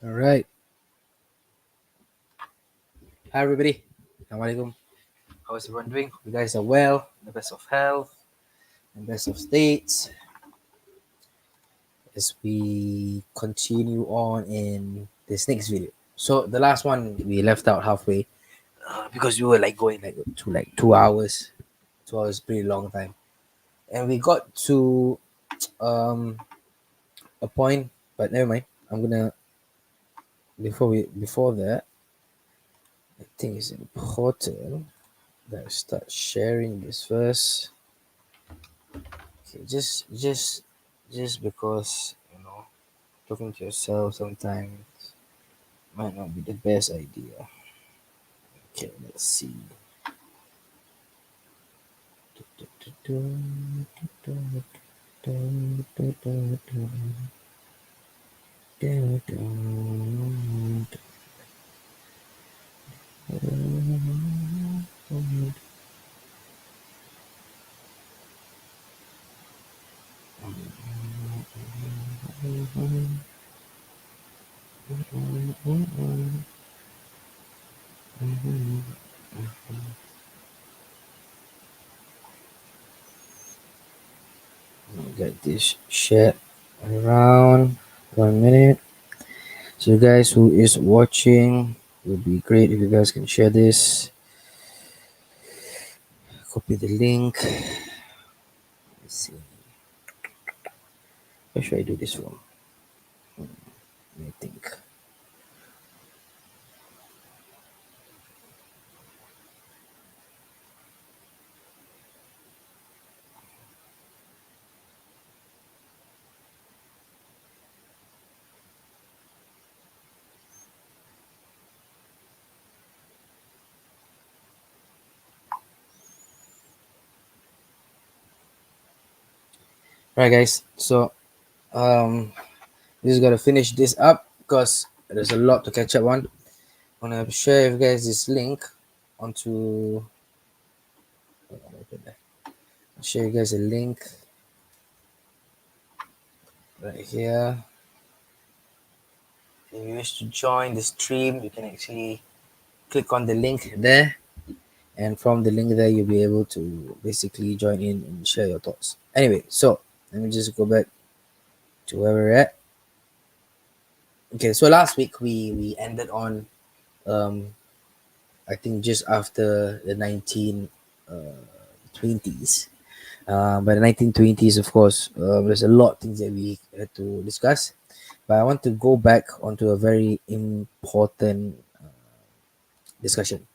All right. Hi, everybody. Assalamualaikum. How is everyone doing? Hope you guys are well, in the best of health, and best of states as we continue on in this next video. So the last one we left out halfway because we were like going like to like 2 hours. 2 hours, pretty long time, and we got to um a point, but never mind. I'm gonna before that. I think it's important that I start sharing this first. Okay, just because talking to yourself sometimes might not be the best idea. Okay, let's see. Get this shit around 1 minute. So you guys who is watching, it would be great if you guys can share this. Copy the link. Let's see. Where should I do this from? Let me think. Alright guys, so we just gotta finish this up because there's a lot to catch up on. I'm gonna share with you guys this link onto I'll share you guys a link right here. If you wish to join the stream, you can actually click on the link there, and from the link there you'll be able to basically join in and share your thoughts. Anyway, so let me just go back to where we're at. Okay, so last week we ended on I think just after the 1920s. By the 1920s, of course, there's a lot of things that we had to discuss. But I want to go back onto a very important discussion,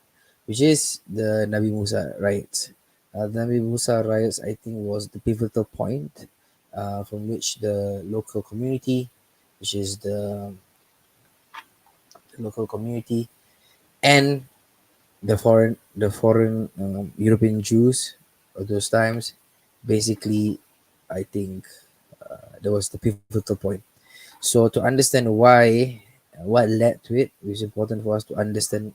which is the Nabi Musa riots. The Nabi Musa riots, I think, was the pivotal point from which the local community, which is the local community, and the foreign European Jews of those times, basically, I think that was the pivotal point. So to understand why, what led to it, it's important for us to understand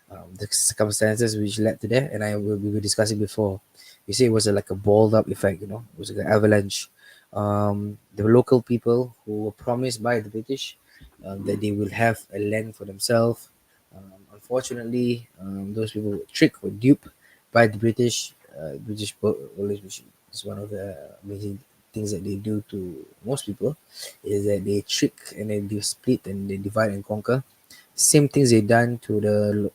the circumstances which led to that. And we were discussing before. You see, it was like a balled up effect. It was like an avalanche. The local people who were promised by the British that they will have a land for themselves. Unfortunately, those people were tricked or duped by the British. British always, which is one of the amazing things that they do to most people, is that they trick and then they split and they divide and conquer. Same things they done to the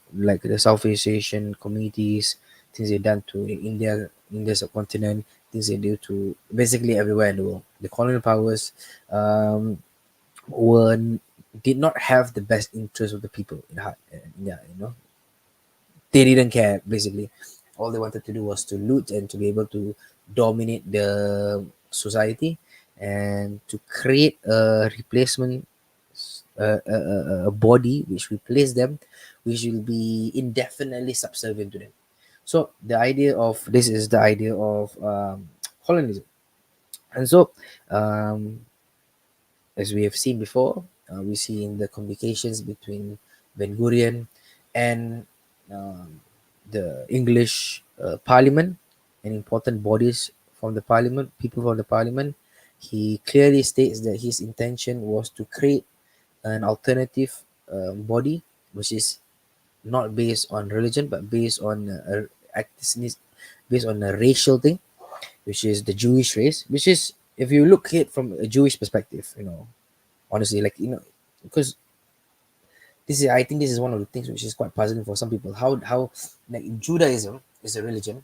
Southeast Asian communities, things they done to India subcontinent, things they do to basically everywhere in the world. The colonial powers um, were did not have the best interest of the people in heart. Yeah, they didn't care basically. All they wanted to do was to loot and to be able to dominate the society and to create a replacement a body which replace them, which will be indefinitely subservient to them. So the idea of this is the idea of colonialism. And so um, as we have seen before, we see in the communications between Ben Gurion and the English Parliament and important bodies from the Parliament, people from the Parliament. He clearly states that his intention was to create an alternative body, which is not based on religion but based on ethnicity, based on a racial thing, which is the Jewish race, which is, if you look at it from a Jewish perspective, honestly, like, because this is, I think this is one of the things which is quite puzzling for some people. How like Judaism is a religion,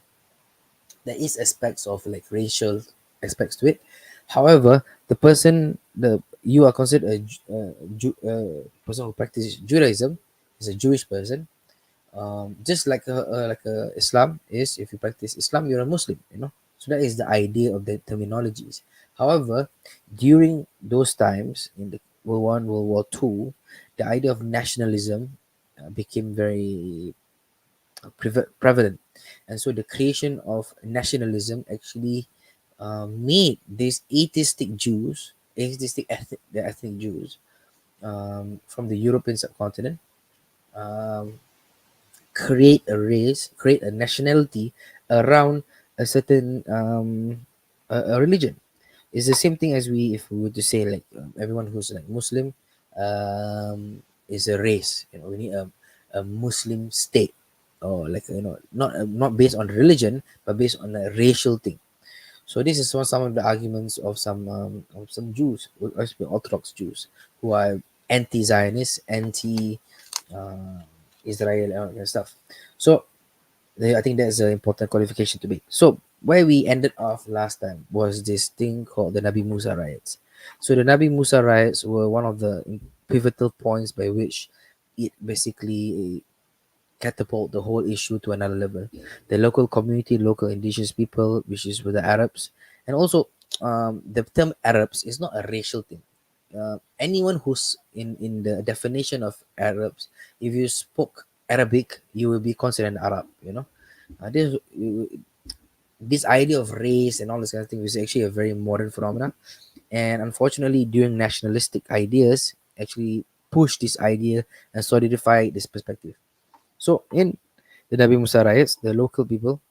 there is aspects of like racial aspects to it. However, the person, the you are considered person who practices Judaism is a Jewish person, just like a Islam is. If you practice Islam, you're a Muslim. So that is the idea of the terminologies. However, during those times in the World War I, World War II, the idea of nationalism became very prevalent, and so the creation of nationalism actually made these the ethnic Jews from the European subcontinent, um, create a nationality around a certain a religion. It's the same thing as if we were to say like everyone who's like Muslim is a race. We need a Muslim state, or like not based on religion but based on a racial thing. So this is some of the arguments of some Jews, especially Orthodox Jews, who are anti-Zionist, anti uh, Israel, and all that kind of stuff. So I think that's an important qualification to make. So where we ended off last time was this thing called the Nabi Musa riots. So the Nabi Musa riots were one of the pivotal points by which it basically catapult the whole issue to another level. The local community, local indigenous people, which is with the Arabs, and also the term Arabs is not a racial thing. Anyone who's in the definition of Arabs, if you spoke Arabic, you will be considered an Arab. This idea of race and all this kind of thing is actually a very modern phenomenon, and unfortunately, during nationalistic ideas, actually push this idea and solidify this perspective. So in the Nabi Musa riots, the local people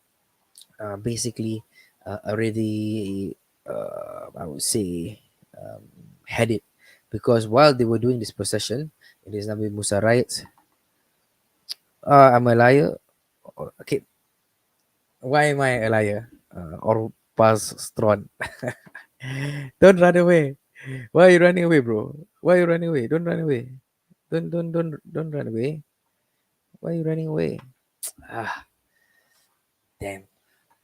basically already, I would say, um, had it, because while they were doing this procession, it is Nabi Musa riots. I'm a liar. Okay, why am I a liar? Or pastron? Don't run away. Why are you running away, bro? Why are you running away? Don't run away. Don't run away. Why are you running away? Ah, damn.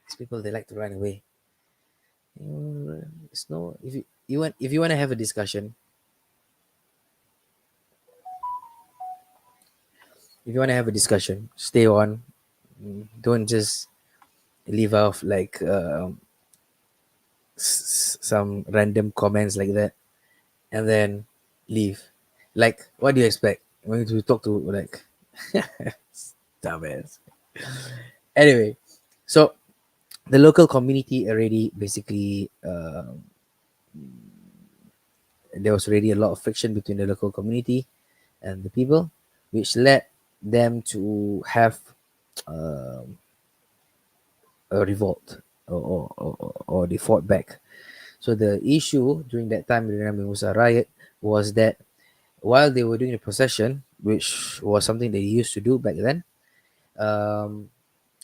These people, they like to run away. It's no. If you want to have a discussion, stay on. Don't just leave off like some random comments like that and then leave. Like, what do you expect? When to talk to like dumbass. Anyway, so the local community already basically there was already a lot of friction between the local community and the people, which led them to have um, a revolt, or they fought back. So the issue during that time, the Musa riot, was that while they were doing the procession, which was something they used to do back then, um,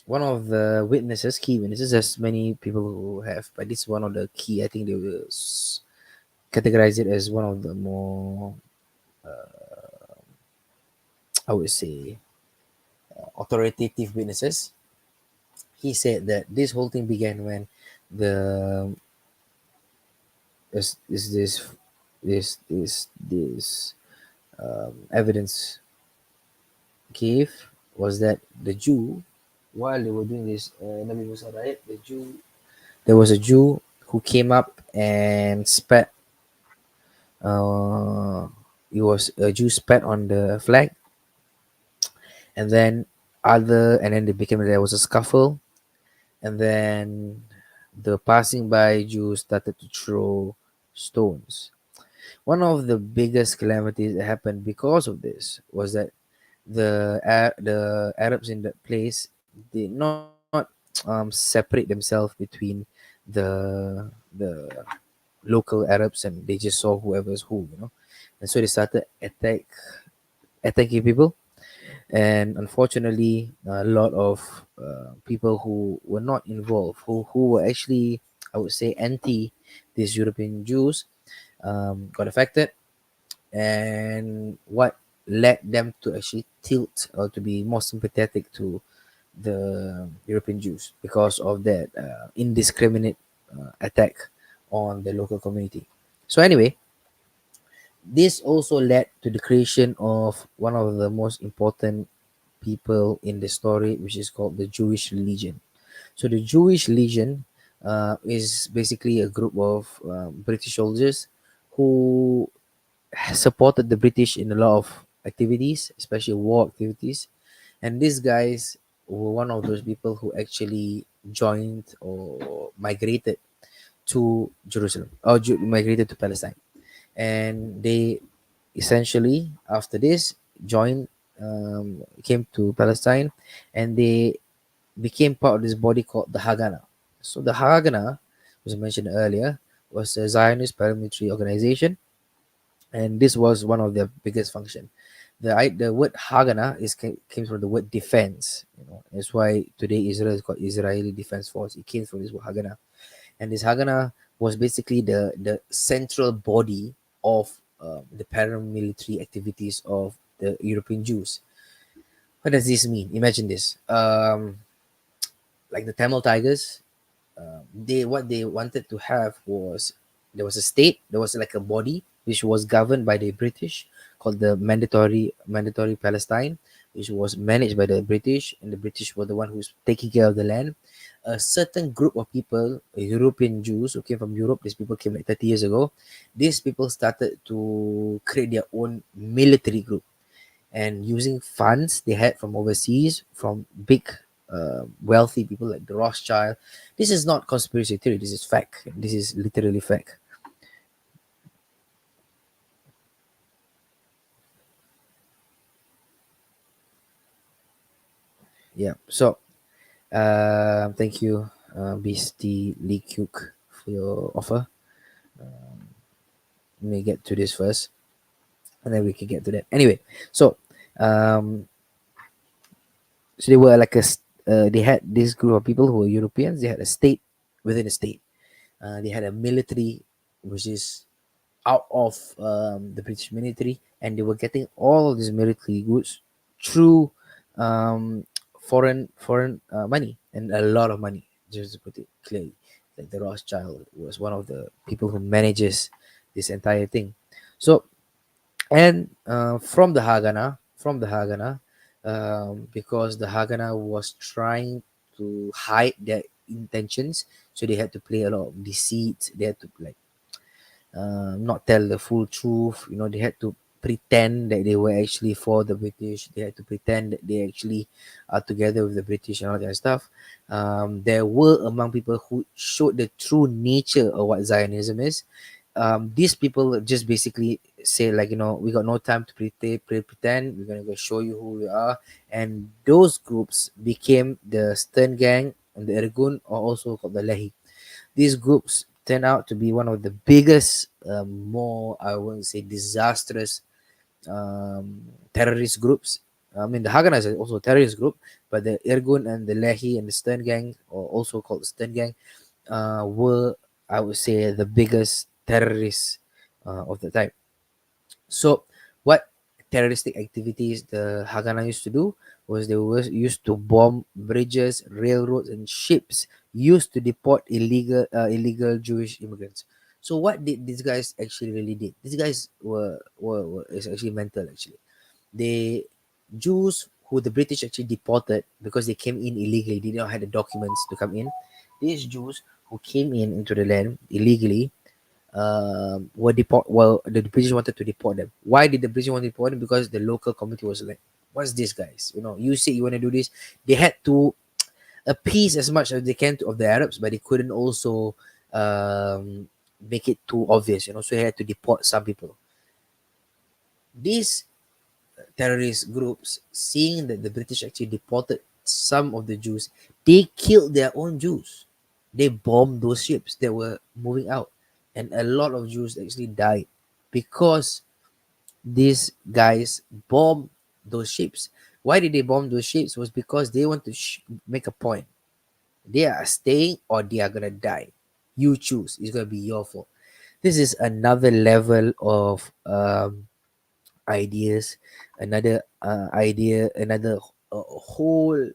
one of the witnesses, key witnesses, as many people who have, but this is one of the key, I think they will categorize it as one of the more, I would say, authoritative witnesses. He said that this whole thing began when the is this evidence gave was that the Jew, while they were doing this Nabi Musa riot, there was a Jew who came up and spat. Uh, it was a Jew spat on the flag, and then there was a scuffle, and then the passing by Jews started to throw stones. One of the biggest calamities that happened because of this was that the Arabs in that place did not separate themselves between the local Arabs, and they just saw whoever's who. and so they started attacking people. And unfortunately, a lot of people who were not involved, who were actually, I would say, anti these European Jews, got affected. And what led them to actually tilt or to be more sympathetic to the European Jews because of that indiscriminate attack on the local community. So anyway, this also led to the creation of one of the most important people in the story, which is called the Jewish Legion. So the Jewish Legion is basically a group of British soldiers who supported the British in a lot of activities, especially war activities. And these guys were one of those people who actually joined or migrated to Jerusalem or migrated to Palestine. And they essentially, after this, joined, came to Palestine, and they became part of this body called the Haganah. So the Haganah, as I mentioned earlier, was a Zionist paramilitary organization, and this was one of their biggest function. The word Haganah came from the word defense. That's why today Israel is called Israeli Defense Force. It came from this word Haganah, and this Haganah was basically the central body of the paramilitary activities of the European Jews. What does this mean? Imagine this: like the Tamil Tigers, they what they wanted to have was, there was a state, there was like a body which was governed by the British, called the mandatory Palestine, which was managed by the British, and the British were the one who's taking care of the land. A certain group of people, European Jews who came from Europe, these people came like 30 years ago. These people started to create their own military group, and using funds they had from overseas, from big wealthy people like the Rothschild. This is not conspiracy theory, this is fact, this is literally fact. Yeah, so thank you, Beastie Lee Kyuk, for your offer. Let me get to this first, and then we can get to that. Anyway, so um so they were like they had this group of people who were Europeans. They had a state within a state. They had a military, which is out of the British military, and they were getting all of these military goods through foreign money, and a lot of money. Just to put it clearly, like the Rothschild was one of the people who manages this entire thing. So, and from the Haganah, because the Haganah was trying to hide their intentions, so they had to play a lot of deceit. They had to like not tell the full truth. They had to pretend that they were actually for the British. They had to pretend that they actually are together with the British and all that stuff. There were among people who showed the true nature of what Zionism is. These people just basically say like, we got no time to pretend. We're gonna go show you who we are. And those groups became the Stern Gang and the Irgun, or also called the Lehi. These groups turned out to be one of the biggest, more, I wouldn't say disastrous, terrorist groups. I mean, the Haganah is also a terrorist group, but the Irgun and the Lehi and the Stern Gang, or also called the Stern Gang, were, I would say, the biggest terrorists of the time. So, what terroristic activities the Haganah used to do was they were used to bomb bridges, railroads, and ships used to deport illegal Jewish immigrants. So, what did these guys actually really did? These guys were is actually mental. Actually, they Jews who the British actually deported because they came in illegally. They did not have the documents to come in. These Jews who came in into the land illegally were deport. Well, the British wanted to deport them. Why did the British want to deport them? Because the local community was like, "What's this, guys? You say you want to do this." They had to appease as much as they can of the Arabs, but they couldn't also make it too obvious. So they had to deport some people. These terrorist groups, seeing that the British actually deported some of the Jews, they killed their own Jews. They bombed those ships that were moving out, and a lot of Jews actually died because these guys bombed those ships. Why did they bomb those ships? Was because they want to make a point. They are staying or they are gonna die. You choose. It's gonna be your fault. This is another level of ideas, another idea, another whole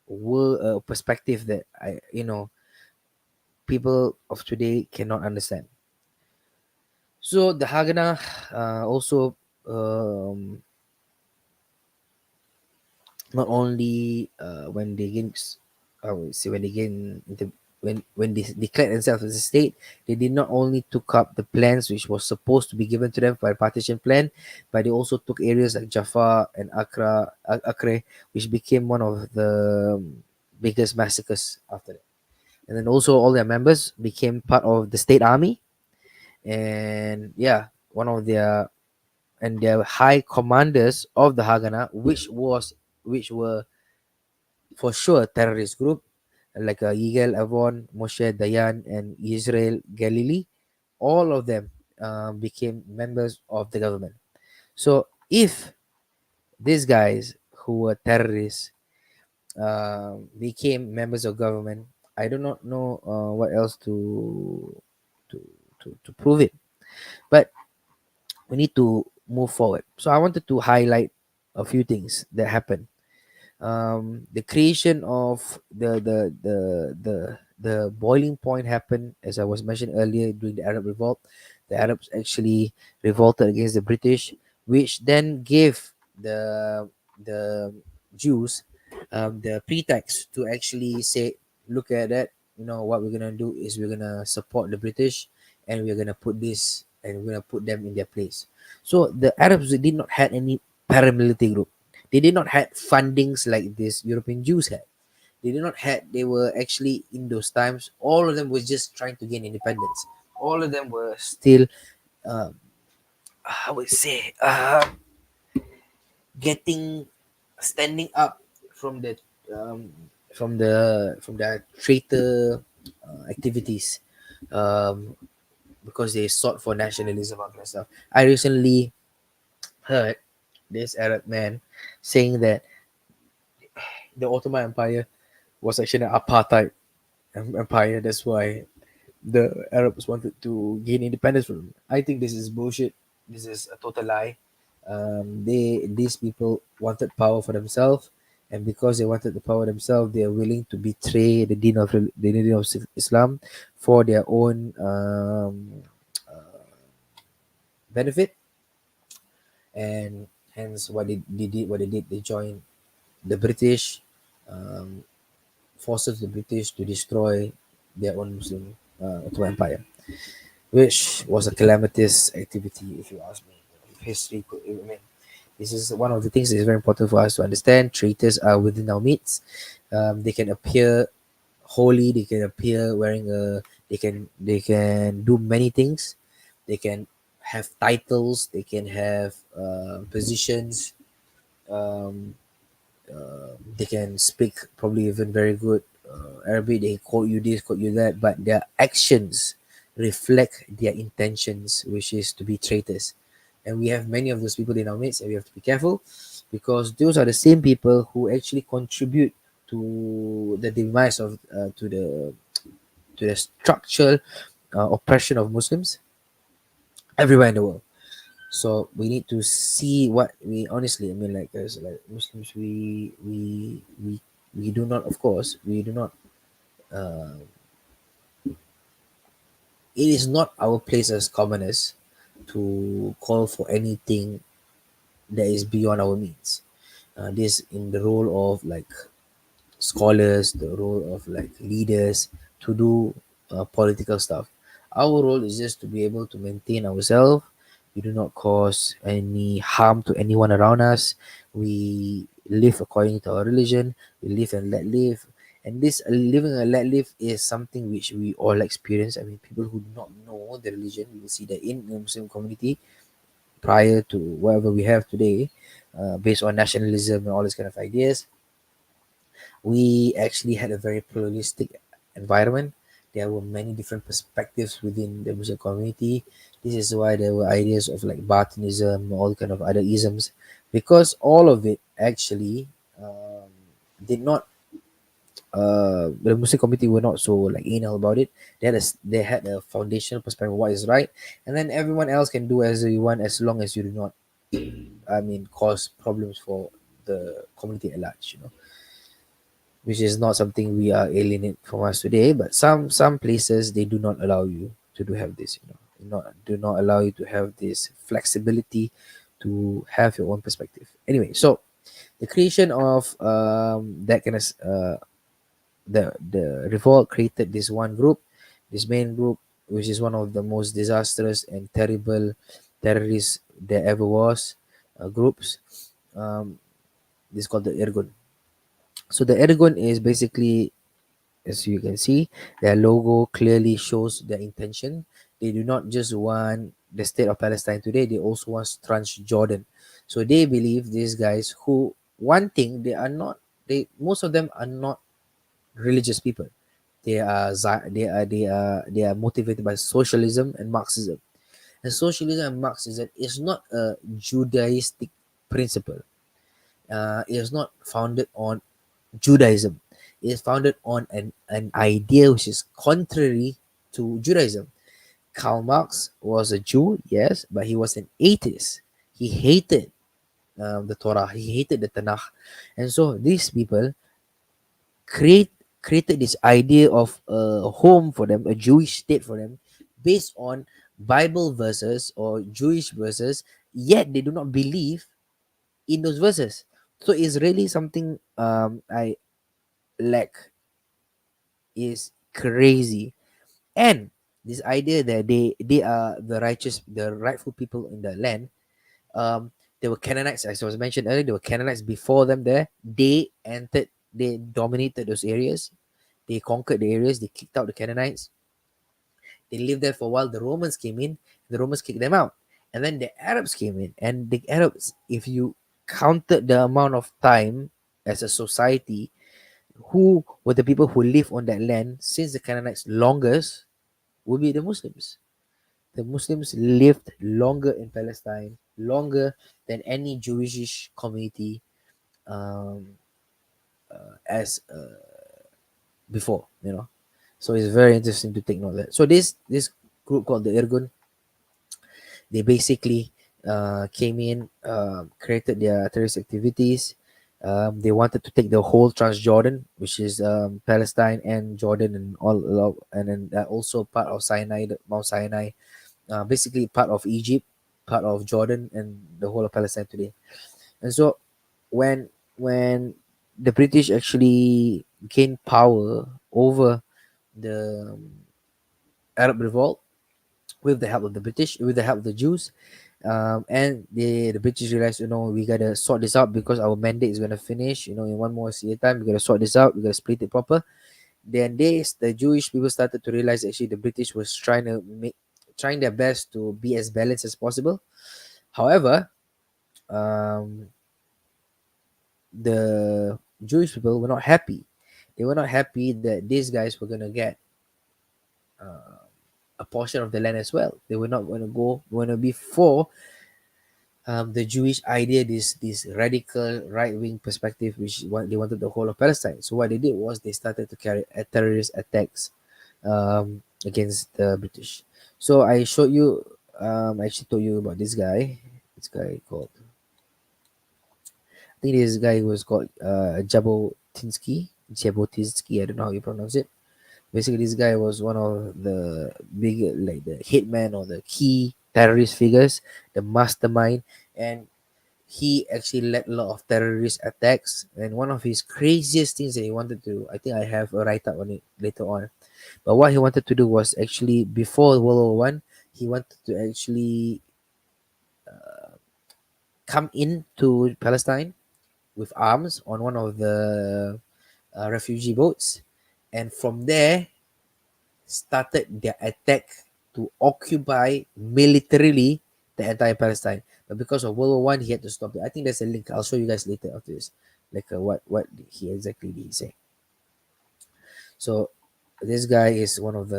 world perspective that people of today cannot understand. So the Haganah also um, not only when they gain, I would say when they gain the when they declared themselves as a state, they did not only took up the plans which was supposed to be given to them by partition plan, but they also took areas like Jaffa and Acre, which became one of the biggest massacres after that. And then also all their members became part of the state army, and yeah, one of their and their high commanders of the Haganah, which were for sure terrorist group like Yigal Avon, Moshe Dayan, and Israel Galilee. All of them became members of the government. So if these guys who were terrorists became members of government, I do not know what else to to prove it. But we need to move forward. So I wanted to highlight a few things that happened. The creation of the boiling point happened, as I was mentioned earlier, during the Arab Revolt. The Arabs actually revolted against the British, which then gave the Jews the pretext to actually say, look at that, what we're gonna do is we're gonna support the British, and we're gonna put this and we're gonna put them in their place. So the Arabs did not had any paramilitary group. They did not had fundings like this European Jews had. They did not had. They were actually in those times. All of them was just trying to gain independence. All of them were still, um, I would say, getting standing up from the um, from the traitor activities, um, because they sought for nationalism and kind of stuff. I recently heard this Arab man saying that the Ottoman Empire was actually an apartheid empire. That's why the Arabs wanted to gain independence from them. I think this is bullshit. This is a total lie. These people wanted power for themselves, and because they wanted the power themselves, they are willing to betray the deen of Islam for their own benefit, and hence what they did, they joined the British, um, forces the British to destroy their own Muslim Ottoman Empire, which was a calamitous activity, if you ask me. If history could, I mean, this is one of the things that is very important for us to understand. Traitors are within our midst. They can appear holy. They can appear wearing a. They can do many things. They can have titles. They can have positions. Um, they can speak probably even very good Arabic. They quote you this, quote you that, but their actions reflect their intentions, which is to be traitors. And we have many of those people in our midst, and we have to be careful because those are the same people who actually contribute to the demise of to the structural oppression of Muslims everywhere in the world. So we need to see what we honestly, I mean, like as like Muslims, we do not, of course, we do not. Uh, it is not our place as commoners to call for anything that is beyond our means. This in the role of like scholars, the role of like leaders to do political stuff. Our role is just to be able to maintain ourselves. We do not cause any harm to anyone around us. We live according to our religion. We live and let live. And this living and let live is something which we all experience. I mean, people who do not know the religion, we will see that in the Muslim community prior to whatever we have today, based on nationalism and all these kind of ideas, we actually had a very pluralistic environment. There were many different perspectives within the Muslim community. This is why there were ideas of like Batinism, all kind of other isms, because all of it actually did not the Muslim community were not so like anal about it. They had a foundational perspective of what is right, and then everyone else can do as you want as long as you do not, I mean, cause problems for the community at large. Which is not something we are alienate from us today. But some places they do not allow you to do have this. Do not allow you to have this flexibility to have your own perspective. Anyway, so the creation of that kind of the revolt created this one group, this main group, which is one of the most disastrous and terrible terrorists there ever was. Groups. Um, this is called the Irgun. So the Irgun is basically, as you can see, their logo clearly shows their intention. They do not just want the state of Palestine today, they also want Transjordan. So they believe these guys who, one thing, most of them are not religious people. They are motivated by socialism and Marxism. And socialism and Marxism is not a Judaistic principle. It is not founded on Judaism. It is founded on an idea which is contrary to Judaism. Karl Marx was a Jew, yes, but he was an atheist. He hated the Torah. He hated the Tanakh, and so these people create created this idea of a home for them, a Jewish state for them, based on Bible verses or Jewish verses. Yet they do not believe in those verses. So it's really something I lack is crazy. And this idea that they are the rightful people in the land. There were Canaanites, as I was mentioned earlier. There were Canaanites before them there. They dominated those areas. They conquered the areas. They kicked out the Canaanites. They lived there for a while. The Romans came in. The Romans kicked them out, and then the Arabs came in. And the Arabs, if you counted the amount of time as a society, who were the people who lived on that land since the Canaanites longest would be the Muslims. The Muslims lived longer in Palestine, longer than any Jewish community um, as before. So it's very interesting to take note of that. So this group called the Irgun, they basically came in, created their terrorist activities. They wanted to take the whole Transjordan, which is Palestine and Jordan, and and then also part of Sinai, Mount Sinai, basically part of Egypt, part of Jordan, and the whole of Palestine today. And so when the British actually gained power over the Arab revolt with the help of the British, with the help of the Jews, and the British realized, we gotta sort this out because our mandate is gonna finish, in one more year time. We gotta sort this out. We gotta split it proper. Then the Jewish people started to realize actually the British was trying their best to be as balanced as possible. However, um, the Jewish people were not happy. They were not happy that these guys were gonna get a portion of the land as well. They were not going to be for the Jewish idea, this radical right wing perspective, which what they wanted the whole of Palestine. So what they did was they started to carry terrorist attacks against the British. So I showed you, I actually told you about this guy. This guy called, I think this guy was called Jabotinsky. Jabotinsky, I don't know how you pronounce it. Basically, this guy was one of the big, like the hitman or the key terrorist figures, the mastermind, and he actually led a lot of terrorist attacks. And one of his craziest things that he wanted to, I think I have a write up on it later on. But what he wanted to do was actually before World War I, he wanted to actually come into Palestine with arms on one of the refugee boats, and from there started their attack to occupy militarily the entire Palestine. But because of World War I, he had to stop it. I think there's a link. I'll show you guys later after this, like what he exactly did he say. So This guy is one of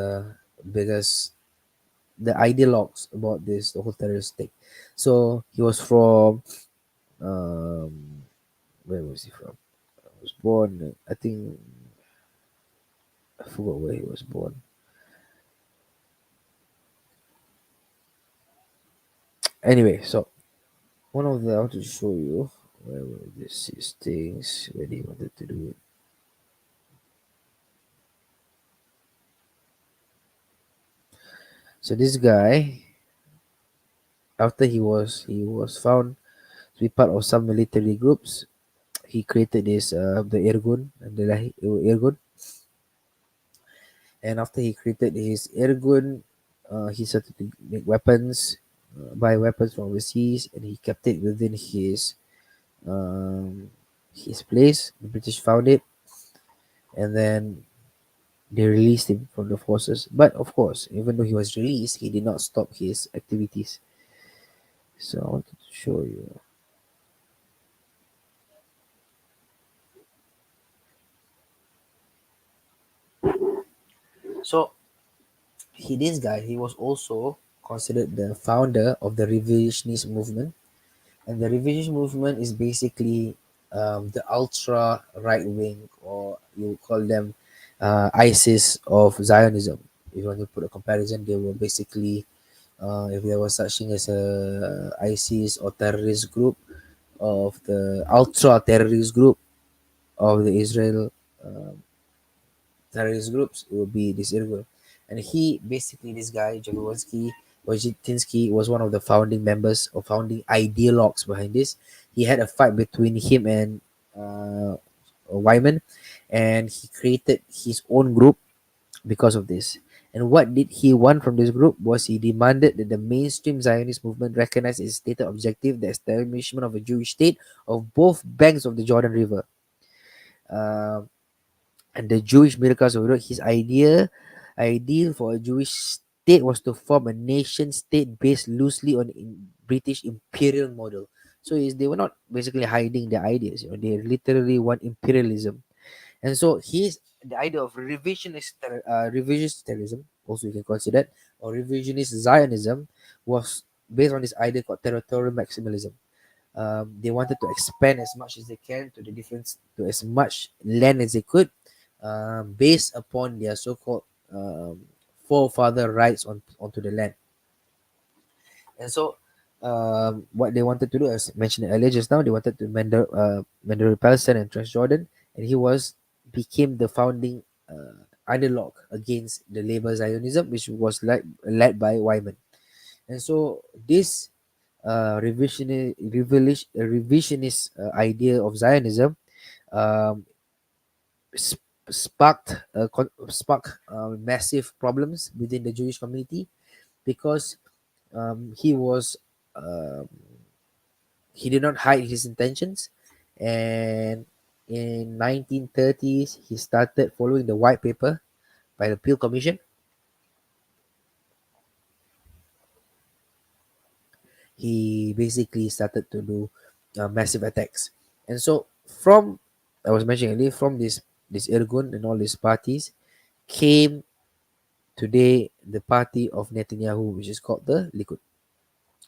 biggest the ideologues about this the whole terrorist thing. So he was from um, where was he from? He was born, I think, I forgot where he was born. Anyway, so one of the I want to show you where were these things where they wanted to do it. So this guy, after he was found to be part of some military groups, he created this the Irgun and Irgun, and after he created his Irgun, he started to make weapons, buy weapons from overseas, and he kept it within um, his place. The British found it, and then they released him from the forces. But of course, even though he was released, he did not stop his activities. So I wanted to show you. So this guy, he was also considered the founder of the revisionist movement. And the revisionist movement is basically the ultra right wing, or you call them ISIS of Zionism. If you want to put a comparison, they were basically, if there was such thing as a ISIS or terrorist group, of the ultra terrorist group of the Israel terrorist groups, it would be this Irgun. And he basically, this guy, Jabotinsky, was one of the founding members or founding ideologues behind this. He had a fight between him and Wyman, and he created his own group because of this. And what did he want from this group was he demanded that the mainstream Zionist movement recognize its stated objective, the establishment of a Jewish state of both banks of the Jordan River. Uh, and the Jewish miracles of Europe. His ideal for a Jewish state was to form a nation state based loosely on British imperial model. So they were not basically hiding their ideas. They literally want imperialism. And so he's the idea of revisionist terrorism, also you can consider it, or revisionist Zionism, was based on this idea called territorial maximalism. They wanted to expand as much as they can to as much land as they could, based upon their so-called um, forefather rights onto the land. And so, what they wanted to do, as mentioned earlier just now, they wanted to mandatory Palestine and Transjordan, and he became the founding ideologue against the labor Zionism, which was led by Wyman. And so this revisionist idea of Zionism um, sparked massive problems within the Jewish community, because he was um, he did not hide his intentions, and in 1930s he started following the white paper by the Peel Commission. He basically started to do massive attacks. And so from I was mentioning earlier, from this Irgun and all these parties came today the party of Netanyahu, which is called the Likud.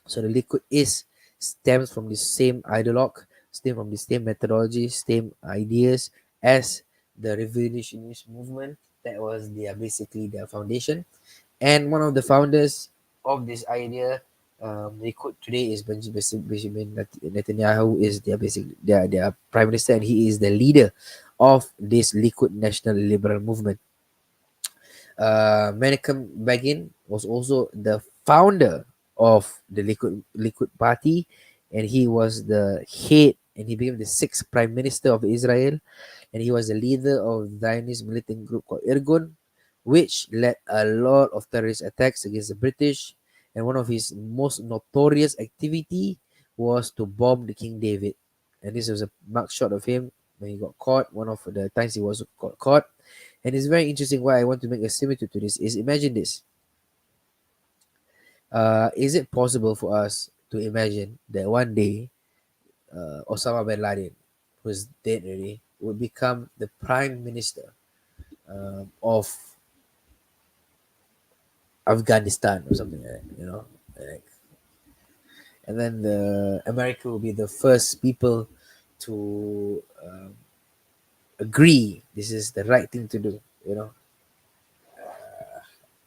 So the Likud is stems from the same ideologue, stem from the same methodology, same ideas as the revisionist movement. That was their foundation. And one of the founders of this idea, Likud today, is Benjamin Netanyahu, is their prime minister, and he is the leader of this Likud National Liberal Movement. Menachem Begin was also the founder of the Likud Party, and he was the head, and he became the sixth prime minister of Israel, and he was the leader of the Zionist militant group called Irgun, which led a lot of terrorist attacks against the British. And one of his most notorious activity was to bomb the King David. And this was a mugshot of him when he got caught. One of the times he was caught. And it's very interesting why I want to make a similitude to this is, imagine this. Is it possible for us to imagine that one day Osama bin Laden, who's dead already, would become the prime minister of Afghanistan or something like that, like, and then the America will be the first people to agree this is the right thing to do.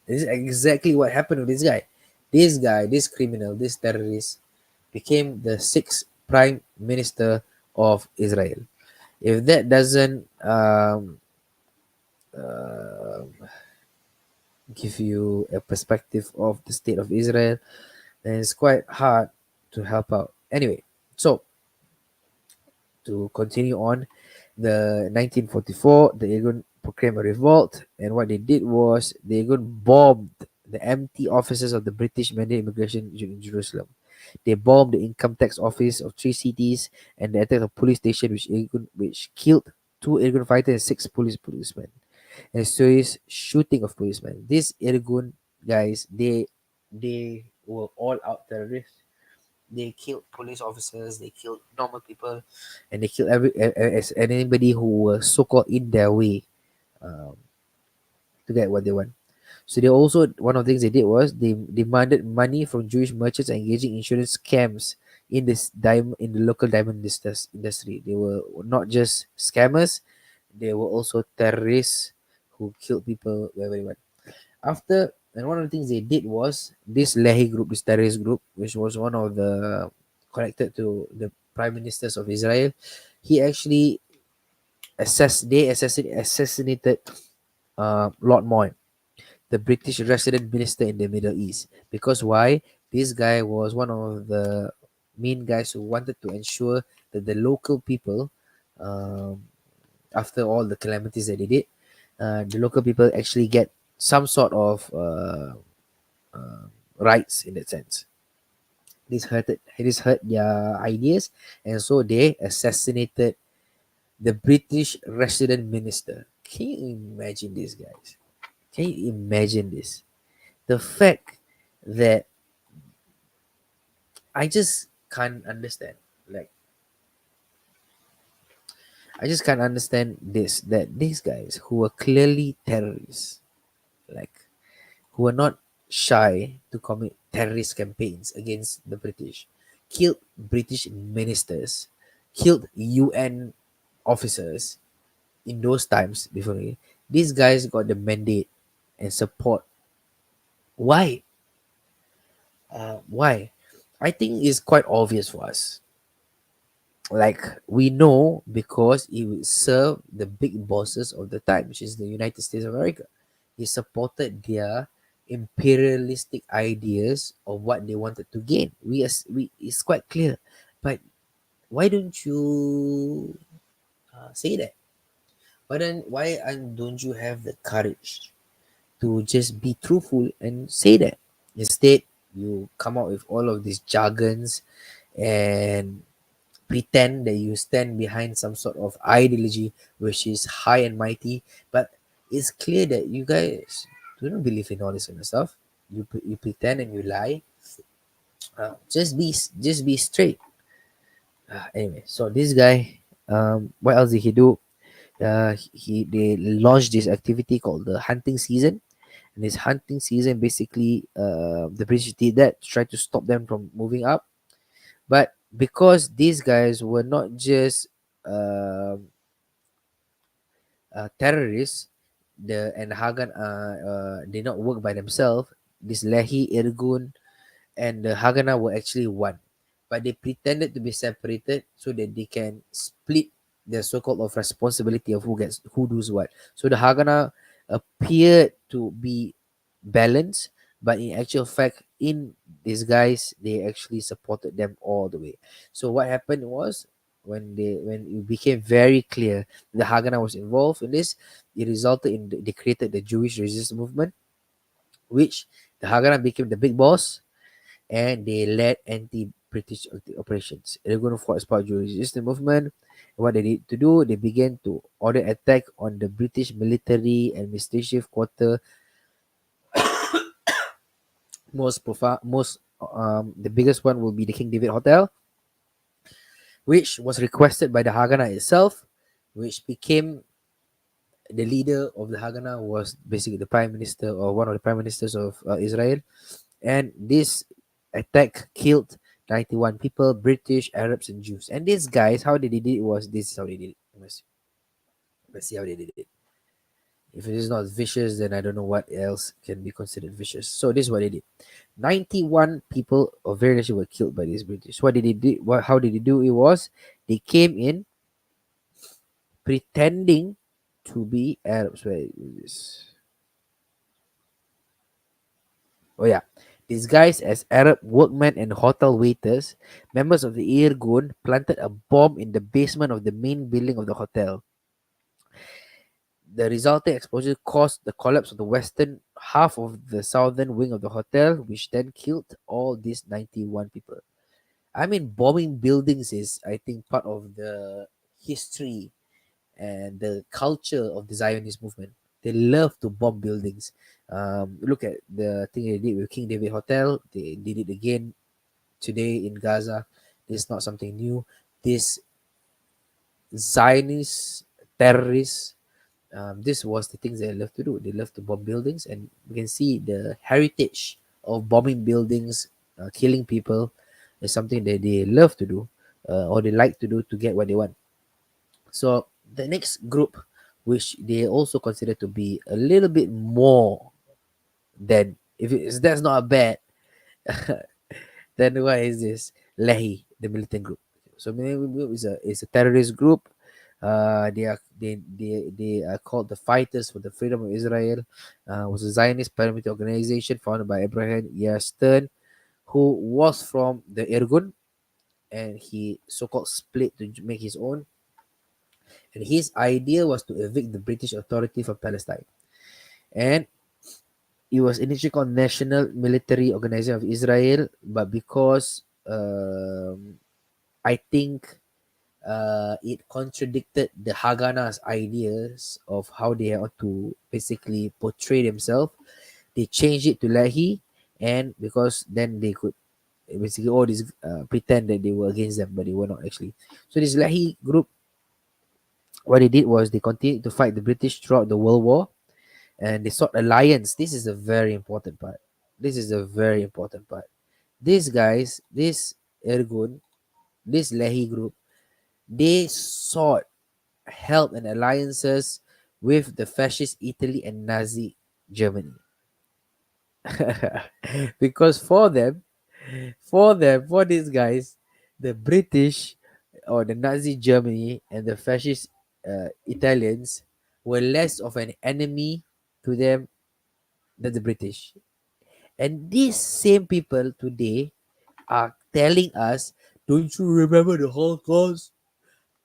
This is exactly what happened with this guy. This guy, this criminal, this terrorist, became the sixth prime minister of Israel. If that doesn't uh, give you a perspective of the state of Israel, then it's quite hard to help out. Anyway, so to continue on, the 1944, the Irgun proclaimed a revolt, and what they did was they Irgun bombed the empty offices of the British Mandate Immigration in Jerusalem. They bombed the income tax office of three cities, and they attacked a police station which killed two Irgun fighters and six policemen. And a serious shooting of policemen. These Irgun guys, they were all out terrorists. They killed police officers, they killed normal people, and they killed and anybody who was so called in their way um, to get what they want. So they also, one of the things they did was they demanded money from Jewish merchants engaging in insurance scams in the local diamond industry. They were not just scammers, they were also terrorists who killed people wherever they went. After, and one of the things they did was this Lehi group, this terrorist group, which was one of the connected to the prime ministers of Israel, he actually assassinated Lord Moy, the British resident minister in the Middle East. Because why? This guy was one of the main guys who wanted to ensure that the local people, um, after all the calamities that they did, the local people actually get some sort of rights in that sense. This hurt their ideas, and so they assassinated the British resident minister. Can you imagine this, guys? Can you imagine this? The fact that I just can't understand. Like, I just can't understand this, that these guys who were clearly terrorists, like, who were not shy to commit terrorist campaigns against the British, killed British ministers, killed UN officers in those times before. These guys got the mandate and support. Why? Why? I think it's quite obvious for us. Like, we know because he would serve the big bosses of the time, which is the United States of America. He supported their imperialistic ideas of what they wanted to gain. We it's quite clear, but why don't you say that? Don't you have the courage to just be truthful and say that? Instead, you come out with all of these jargons and pretend that you stand behind some sort of ideology which is high and mighty, but it's clear that you guys do not believe in all this kind of stuff. You pretend and you lie. Just be straight. Anyway, so this guy, what else did he do? They launched this activity called the hunting season, and this hunting season basically, the British did that to try to stop them from moving up. But because these guys were not just terrorists, the Hagan did not work by themselves. This Lehi, Irgun, and the Haganah were actually one, but they pretended to be separated so that they can split the so-called of responsibility of who does what. So the Haganah appeared to be balanced, but in actual fact, in disguise, they actually supported them all the way. So what happened was, when it became very clear the Haganah was involved in this, it resulted in they created the Jewish resistance movement, which the Haganah became the big boss, and they led anti-British operations. They're going to fought as part of the resistance movement. And what they need to do, they began to order attack on the British military administrative quarter. The biggest one will be the King David Hotel, which was requested by the Haganah itself, which became The leader of the Haganah was basically the prime minister or one of the prime ministers of Israel. And this attack killed 91 people, British, Arabs, and Jews. And these guys, how they did it was this is how they did it. Let's see how they did it. If it is not vicious, then I don't know what else can be considered vicious. So this is what they did. 91 people of various nations were killed by these British. What did they do? How did they do it was they came in pretending to be Arabs. Where is this? Oh yeah. Disguised as Arab workmen and hotel waiters, members of the Irgun planted a bomb in the basement of the main building of the hotel. The resulting explosion caused the collapse of the western half of the southern wing of the hotel, which then killed all these 91 people. I mean, bombing buildings is, I think, part of the history and the culture of the Zionist movement. They love to bomb buildings. Look at the thing they did with King David Hotel. They did it again today in Gaza. This is not something new. This Zionist terrorists, this was the things they love to do. They love to bomb buildings, and we can see the heritage of bombing buildings, killing people, is something that they love to do, or they like to do to get what they want. So the next group, which they also consider to be a little bit more than if it's, that's not bad, then what is this? Lehi, the militant group. So militant group is a terrorist group. They are called the Fighters for the Freedom of Israel. Was a Zionist paramilitary organization founded by Abraham Stern, who was from the Irgun, and he so-called split to make his own. And his idea was to evict the British authority from Palestine. And it was initially called National Military Organization of Israel, but because I think it contradicted the Haganah's ideas of how they ought to basically portray themselves, they changed it to Lahi, and because then they could basically all these pretend that they were against them, but they were not actually. So this Lahi group, what they did was they continued to fight the British throughout the World War, and they sought alliance. This is a very important part. This is a very important part. These guys, this Ergun, this Lehi group, they sought help and alliances with the fascist Italy and Nazi Germany. Because for these guys, the British or the Nazi Germany and the fascist Italians were less of an enemy to them than the British. And these same people today are telling us, don't you remember the Holocaust?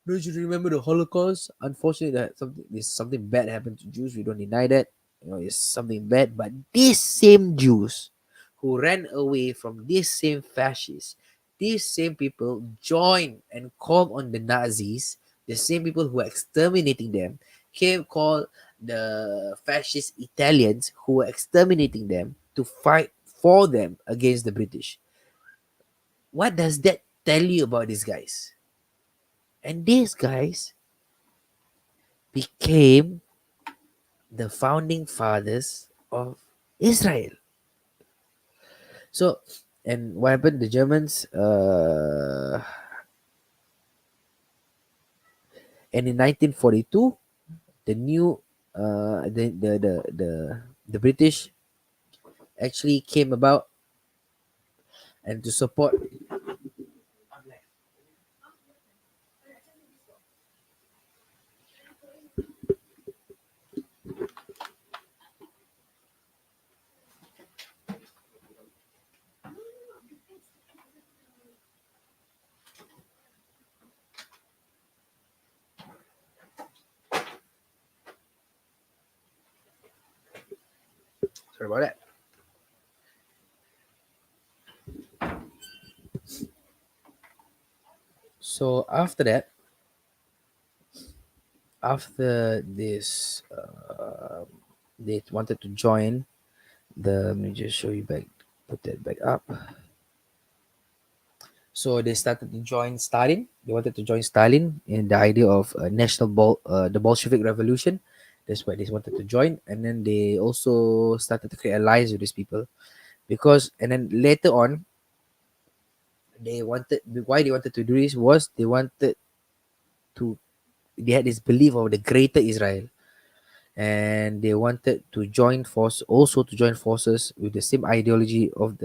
Don't you remember the Holocaust? Unfortunately, something bad happened to Jews. We don't deny that. You know, it's something bad. But these same Jews who ran away from these same fascists, these same people joined and called on the Nazis, the same people who were exterminating them, came called the fascist Italians who were exterminating them to fight for them against the British. What does that tell you about these guys? And these guys became the founding fathers of Israel. So, and what happened? The Germans, and in 1942, the new, the British actually came about and to support. Sorry about that. So after that, after this, they wanted to join the. Let me just show you back. Put that back up. So they started to join Stalin. They wanted to join Stalin in the idea of the Bolshevik Revolution. That's why they wanted to join, and then they also started to create alliance with these people because, and then later on, they wanted why they wanted to do this was they wanted to they had this belief of the greater Israel, and they wanted to join force also to join forces with the same ideology of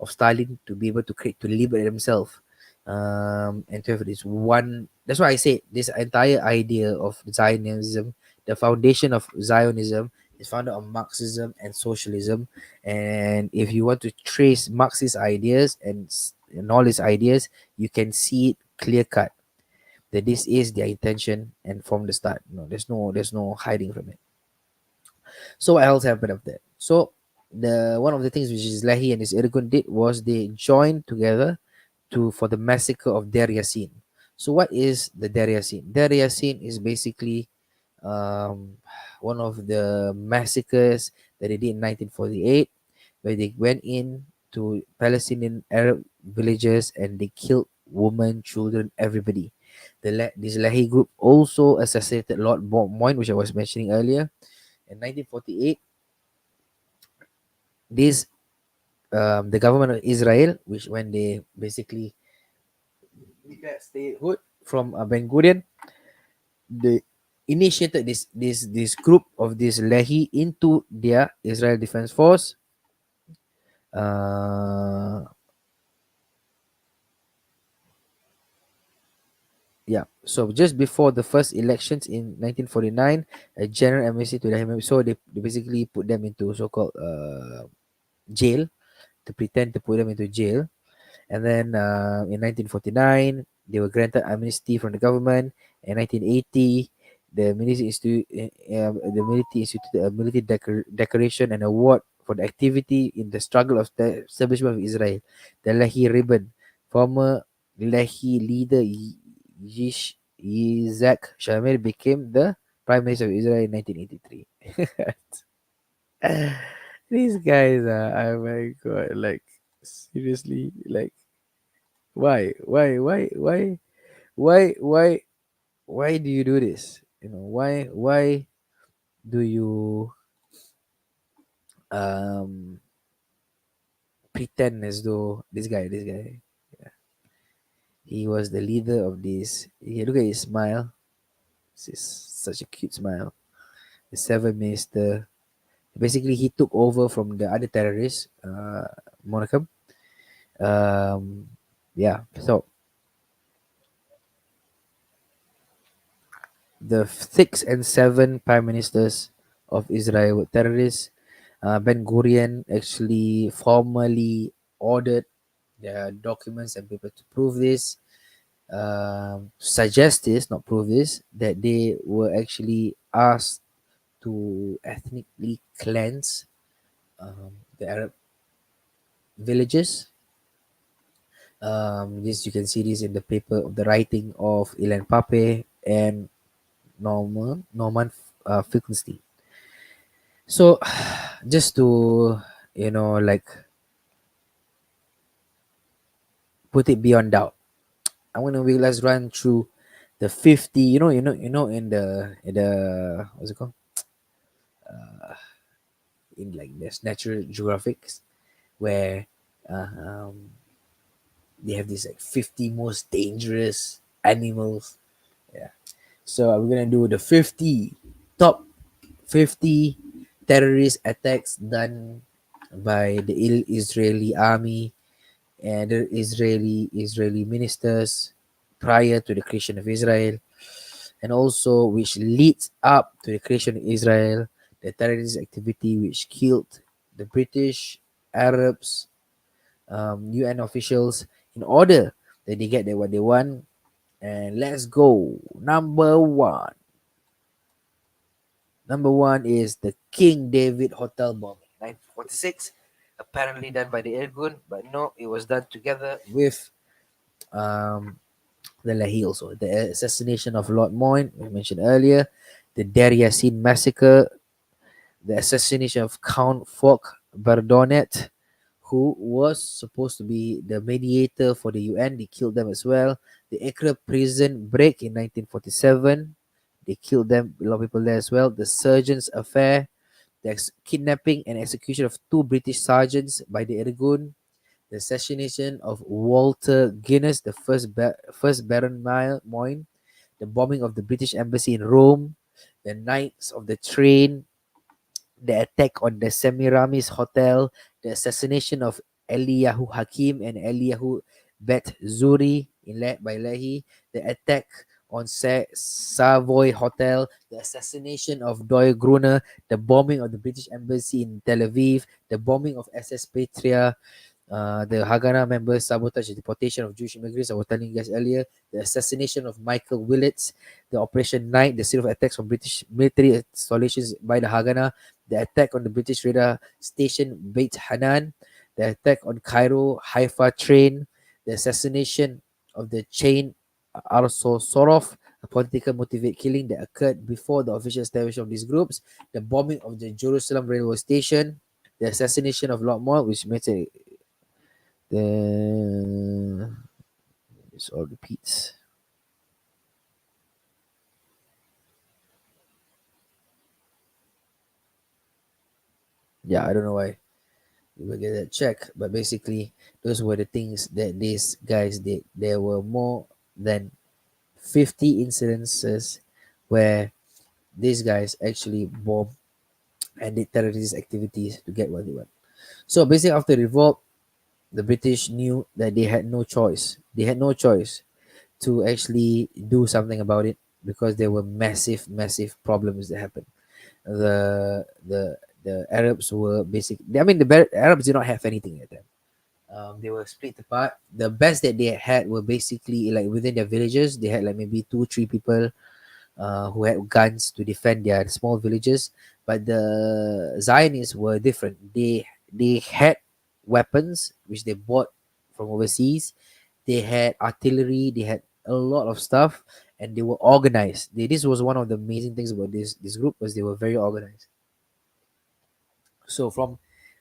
Stalin to be able to create to liberate themselves, and to have this one. That's why I say this entire idea of Zionism, the foundation of Zionism, is founded on Marxism and socialism. And if you want to trace Marxist ideas and all his ideas, you can see it clear cut that this is their intention and from the start. No, there's no hiding from it. So what else happened after that? So the one of the things which is Lehi and his Irgun did was they joined together to for the massacre of Der Yassin. So what is the Der Yassin? Der Yassin is basically um, one of the massacres that they did in 1948, where they went in to Palestinian Arab villages and they killed women, children, everybody. This Lehi group also assassinated Lord Moyne, which I was mentioning earlier. In 1948, this the government of Israel, which when they basically declared statehood from Ben Gurion, they initiated this group of this Lehi into their Israel Defense Force. Uh, yeah. So just before the first elections in 1949, a general amnesty to Lehi. So they basically put them into so-called jail to pretend to put them into jail. And then in 1949, they were granted amnesty from the government. In 1980, the military instituted a military decoration and award for the activity in the struggle of the establishment of Israel. The Lehi ribbon, former Lehi leader Yitzhak Shamir became the prime minister of Israel in 1983. These guys are, oh my god, like seriously, like why why do you do this? Why do you um pretend as though this guy, yeah, he was the leader of this. Yeah, look at his smile. This is such a cute smile. The seventh minister. Basically, he took over from the other terrorists, Monachem. Um, yeah. So the six and seven prime ministers of Israel were terrorists. Ben Gurion actually formally ordered the documents and paper to prove this, suggest this, not prove this, that they were actually asked to ethnically cleanse the Arab villages. This you can see this in the paper of the writing of Ilan Pape and Norman Finkelstein. So, just to like put it beyond doubt, I'm gonna let's run through the 50. In the what's it called? In like this Natural Geographics, where uh, um, they have these like 50 most dangerous animals. Yeah. So we're gonna do the 50 top 50 terrorist attacks done by the Israeli army and the Israeli ministers prior to the creation of Israel, and also which leads up to the creation of Israel, the terrorist activity which killed the British, Arabs, UN officials in order that they get what they want. And let's go. Number one. Number one is the King David Hotel bombing, 1946. Apparently done by the Irgun, but no, it was done together with um, the Lahi also. The assassination of Lord Moyne, we mentioned earlier. The Der Yassin massacre. The assassination of Count Foch Bardonet, who was supposed to be the mediator for the UN. They killed them as well. The Acre prison break in 1947. They killed them, a lot of people there as well. The Surgeon's Affair, the kidnapping and execution of two British sergeants by the Irgun, the assassination of Walter Guinness, the first Baron Moyne, the bombing of the British embassy in Rome, the Knights of the Train, the attack on the Semiramis Hotel, the assassination of Eliyahu Hakim and Eliyahu Bet Zuri by Lehi, the attack on Savoy Hotel, the assassination of Doyle Gruner, the bombing of the British embassy in Tel Aviv, the bombing of SS Patria, the Haganah members sabotage the deportation of Jewish immigrants. I was telling you guys earlier, the assassination of Michael Willits, the Operation Night, the series of attacks on British military installations by the Haganah, the attack on the British radar station Beit Hanan, the attack on Cairo Haifa train, the assassination of the chain Arso Sorov, a political motivated killing that occurred before the official establishment of these groups, the bombing of the Jerusalem railway station, the assassination of Lord Moore, which makes it the this all repeats. Yeah, I don't know why we will get that check, but basically those were the things that these guys did. There were more than 50 incidences where these guys actually bombed and did terrorist activities to get what they want. So basically after the revolt, the British knew that they had no choice. They had no choice to actually do something about it because there were massive problems that happened. The Arabs were basically, I mean, Arabs did not have anything at them. They were split apart. The best that they had were basically like within their villages. They had like maybe two, three people who had guns to defend their small villages. But the Zionists were different. They had weapons which they bought from overseas. They had artillery. They had a lot of stuff, and they were organized. This was one of the amazing things about this group was they were very organized. So from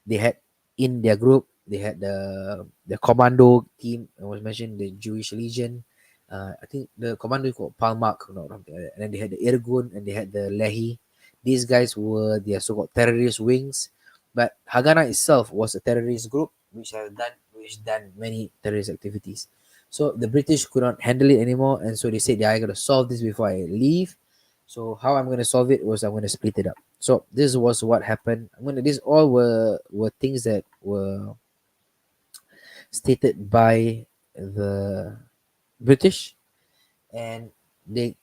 they had in their group, they had the commando team. I was mentioned the Jewish Legion. I think the commando is called Palmak, no, something like that. And then they had the Irgun and they had the Lehi. These guys were their so-called terrorist wings. But Haganah itself was a terrorist group which done many terrorist activities. So the British could not handle it anymore, and so they said, "Yeah, I gotta solve this before I leave." So how I'm gonna solve it was I'm gonna split it up. So this was what happened. These all were things that were stated by the British, and they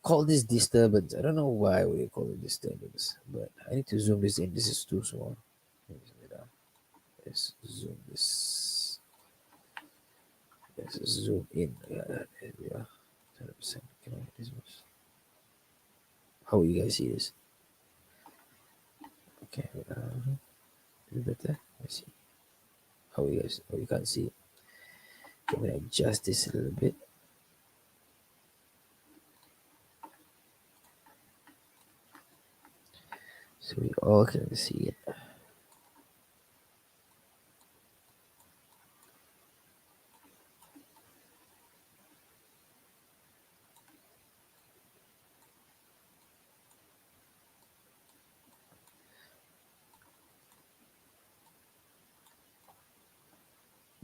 called this disturbance. I don't know why we call it disturbance, but I need to zoom this in. This is too small. Let's zoom this. Let's zoom in. Yeah, there we are. 100%. Can I this much? How will you guys see this? Okay, better. Let's see. How you guys? Oh, you can't see it. I'm gonna adjust this a little bit. So we all can see it.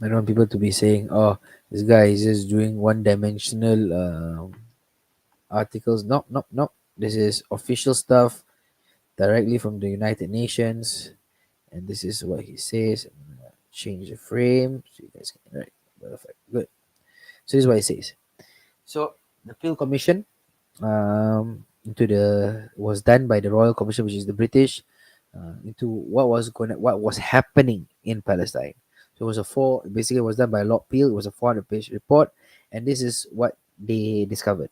I don't want people to be saying, "Oh, this guy is just doing one-dimensional articles." No, no, no. This is official stuff directly from the United Nations, and this is what he says. I'm gonna change the frame so you guys can right. Perfect, good. So this is what he says. So the Peel Commission into the was done by the Royal Commission, which is the British, into what was happening in Palestine. So it was a four basically it was done by Lord Peel. It was a 400-page report, and this is what they discovered: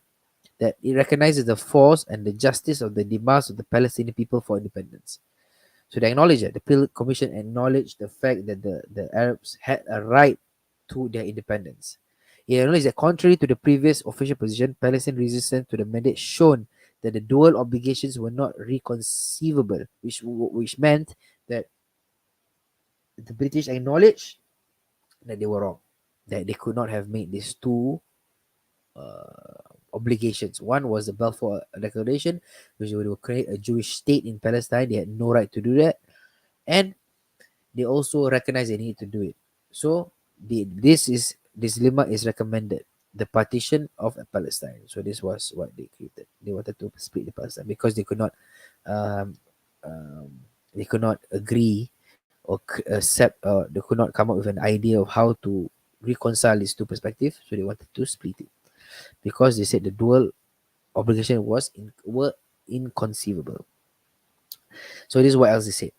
that it recognizes the force and the justice of the demands of the Palestinian people for independence. So they acknowledge that the Peel Commission acknowledged the fact that the Arabs had a right to their independence. It acknowledged that contrary to the previous official position, Palestinian resistance to the mandate shown that the dual obligations were not reconcilable, which meant that the British acknowledged that they were wrong, that they could not have made these two obligations. One was the Balfour Declaration, which would create a Jewish state in Palestine. They had no right to do that, and they also recognize they need to do it. So this lemma is recommended, the partition of Palestine. So this was what they created. They wanted to split the Palestine because um, um, they could not agree or accept, they could not come up with an idea of how to reconcile these two perspectives. So they wanted to split it because they said the dual obligation were inconceivable. So this is what else they said.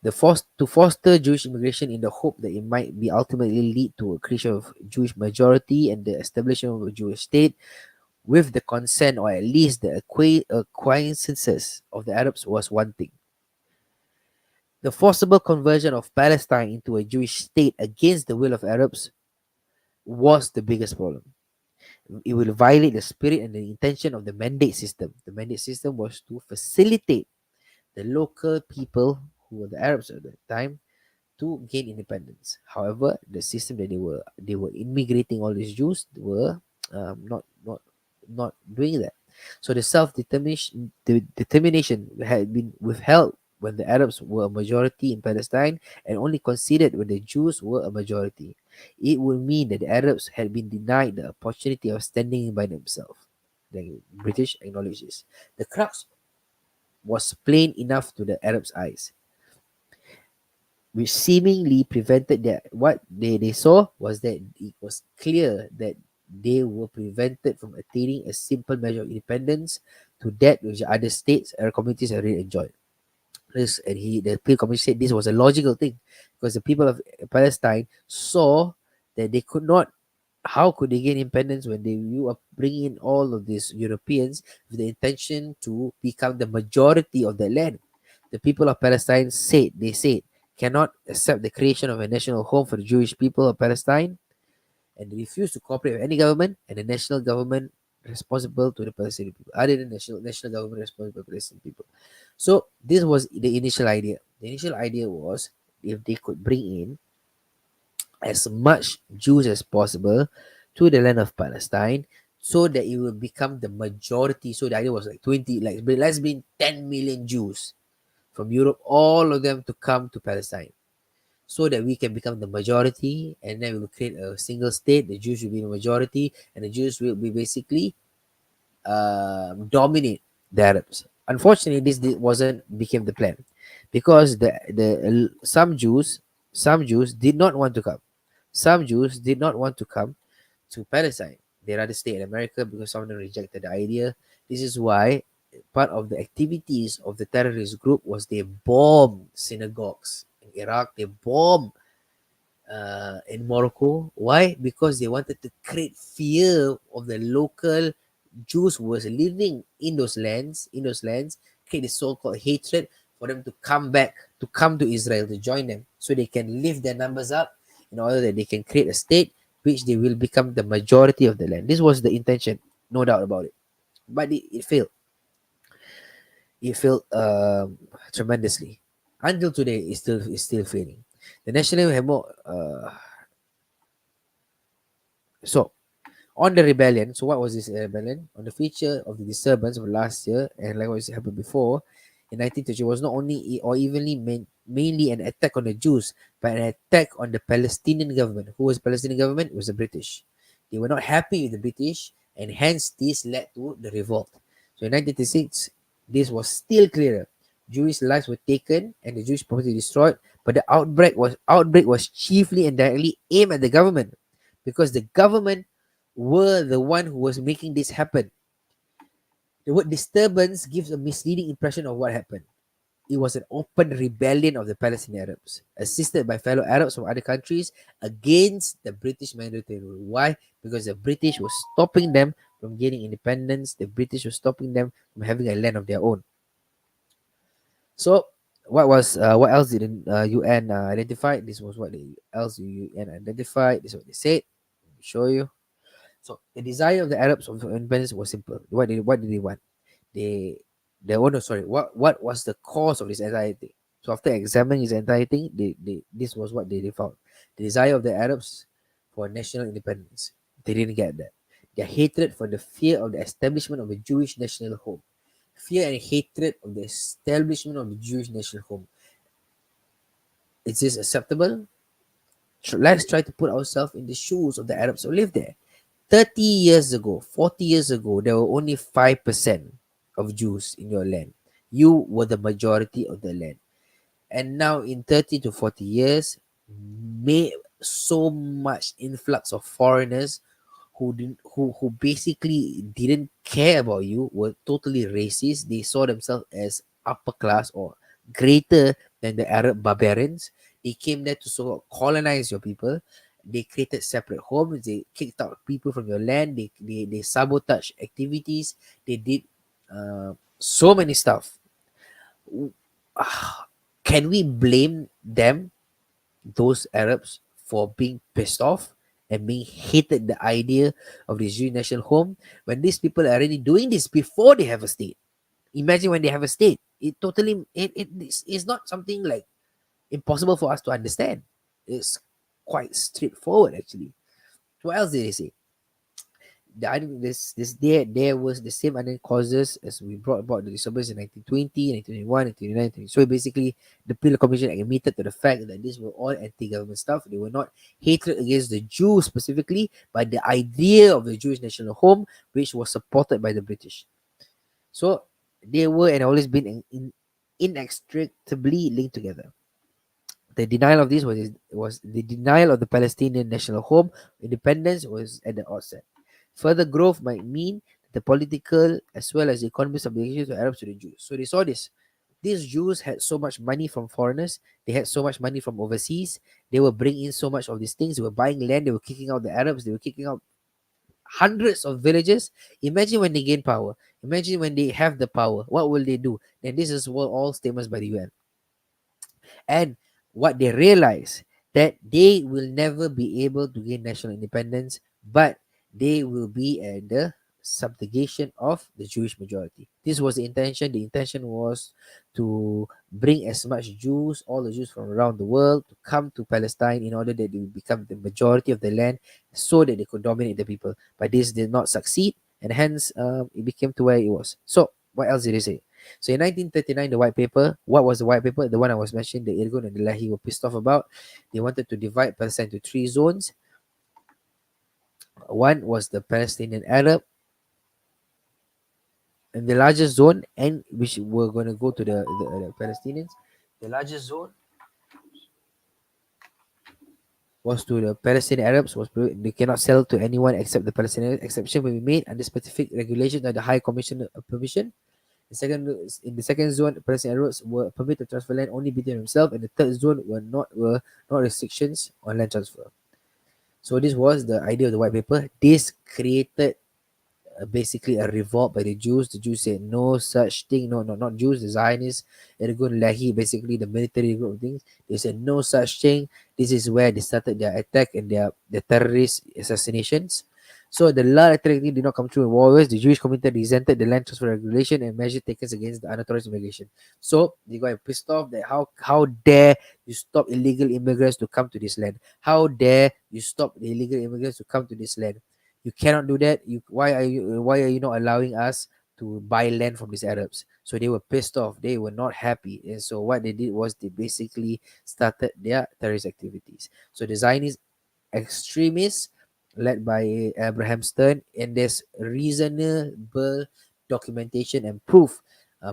To foster Jewish immigration in the hope that it might be ultimately lead to a creation of Jewish majority and the establishment of a Jewish state with the consent or at least the acquiescences of the Arabs was one thing. The forcible conversion of Palestine into a Jewish state against the will of Arabs was the biggest problem. It will violate the spirit and the intention of the mandate system. The mandate system was to facilitate the local people who were the Arabs at the time to gain independence. However, the system that they were immigrating all these Jews were not doing that. So the determination had been withheld when the Arabs were a majority in Palestine and only considered when the Jews were a majority. It would mean that the Arabs had been denied the opportunity of standing by themselves. The British acknowledged this. The crux was plain enough to the Arabs' eyes, which seemingly prevented that. What they saw was that it was clear that they were prevented from attaining a simple measure of independence to that which other states or communities already enjoyed. This, and the Peel Commission said this was a logical thing because the people of Palestine saw that they could not. How could they gain independence when you are bringing in all of these Europeans with the intention to become the majority of the land? The people of Palestine said cannot accept the creation of a national home for the Jewish people of Palestine, and they refuse to cooperate with any government and the national government responsible to the Palestinian people, other than national government responsible to the Palestinian people. So this was the initial idea. The initial idea was if they could bring in as much Jews as possible to the land of Palestine so that it will become the majority. So the idea was like 20, like let's bring 10 million Jews from Europe, all of them to come to Palestine so that we can become the majority, and then we will create a single state. The Jews will be the majority, and the Jews will be basically dominate the Arabs. Unfortunately, this wasn't became the plan because the some Jews did not want to come. Some Jews did not want to come to Palestine. They rather stay in America because some of them rejected the idea. This is why part of the activities of the terrorist group was they bombed synagogues in Iraq. They bombed in Morocco. Why? Because they wanted to create fear of the local Jews who was living in those lands, create this so-called hatred for them to come back, to come to Israel, to join them, so they can lift their numbers up in order that they can create a state which they will become the majority of the land. This was the intention, no doubt about it. But it failed. It failed tremendously. Until today, it's still failing. The national have more. So on the rebellion, so what was this rebellion? On the feature of the disturbance of last year, and like what happened before, in 1930, was not only or evenly mainly an attack on the Jews, but an attack on the Palestinian government. Who was the Palestinian government? It was the British. They were not happy with the British, and hence this led to the revolt. So in 1936, this was still clearer. Jewish lives were taken and the Jewish property destroyed, but the outbreak was chiefly and directly aimed at the government because the government were the one who was making this happen. The word disturbance gives a misleading impression of what happened. It was an open rebellion of the Palestinian Arabs, assisted by fellow Arabs from other countries against the British minority rule. Why? Because the British was stopping them from gaining independence. The British was stopping them from having a land of their own. So, what else did the UN identify? This was what the else UN identified. This is what they said. Let me show you. So the desire of the Arabs of independence was simple. What did they want? They oh no sorry. What was the cause of this entire thing? So after examining this entire thing, this was what they found. The desire of the Arabs for national independence. They didn't get that. their hatred for the fear of the establishment of a Jewish national home. Fear and hatred of the establishment of the Jewish national home. Is this acceptable? Let's try to put ourselves in the shoes of the Arabs who live there. 30 years ago, 40 years ago, there were only 5% of Jews in your land. You were the majority of the land. And now, in 30 to 40 years, may so much influx of foreigners who basically didn't care about you, were totally racist. They saw themselves as upper class or greater than the Arab barbarians. They came there to sort of colonize your people. They created separate homes. They kicked out people from your land. They sabotage activities. They did so many stuff. Can we blame them, those Arabs, for being pissed off and being hated the idea of this Jewish national home, when these people are already doing this before they have a state? Imagine when they have a state. It totally it's not something like impossible for us to understand. It's quite straightforward actually. What else did they say? I think there was the same underlying causes as we brought about the disturbance in 1920, 1921, 1929. So basically, the Penal Commission admitted to the fact that these were all anti-government stuff. They were not hatred against the Jews specifically, but the idea of the Jewish national home, which was supported by the British. So they were and always been inextricably linked together. The denial of this was the denial of the Palestinian national home. Independence was at the outset. Further growth might mean the political as well as the economic obligations to Arabs to the Jews. So they saw this. These Jews had so much money from foreigners. They had so much money from overseas. They were bringing in so much of these things. They were buying land. They were kicking out the Arabs. They were kicking out hundreds of villages. Imagine when they gain power. Imagine when they have the power. What will they do? And this is what all statements by the UN. And what they realize, that they will never be able to gain national independence, but they will be at the subjugation of the Jewish majority. This was the intention. The intention was to bring as much Jews, all the Jews from around the world, to come to Palestine in order that they would become the majority of the land, so that they could dominate the people. But this did not succeed, and hence it became to where it was. So what else did they say? So in 1939, the white paper, what was the white paper? The one I was mentioning, the Irgun and the Lahi were pissed off about. They wanted to divide Palestine into three zones. One was the Palestinian Arab, and the largest zone, and which were going to go to the Palestinians. The largest zone was to the Palestinian Arabs. They cannot sell to anyone except the Palestinian. Exception will be made under specific regulations of the High Commission of Permission. In the second zone, Palestinian Arabs were permitted to transfer land only between themselves, and the third zone were not restrictions on land transfer. So this was the idea of the white paper. This created basically a revolt by the Jews. The Jews said no such thing. No, no, not Jews. The Zionists, Irgun Lahi, basically the military group of things. They said no such thing. This is where they started their attack and their terrorist assassinations. So the law technically did not come true in war. The Jewish community resented the land transfer regulation and measures taken against the unauthorized immigration. So they got pissed off that how dare you stop illegal immigrants to come to this land? How dare you stop the illegal immigrants to come to this land? You cannot do that. Why are you not allowing us to buy land from these Arabs? So they were pissed off. They were not happy. And so what they did was they basically started their terrorist activities. So the Zionist extremists led by Abraham Stern, and there's reasonable documentation and proof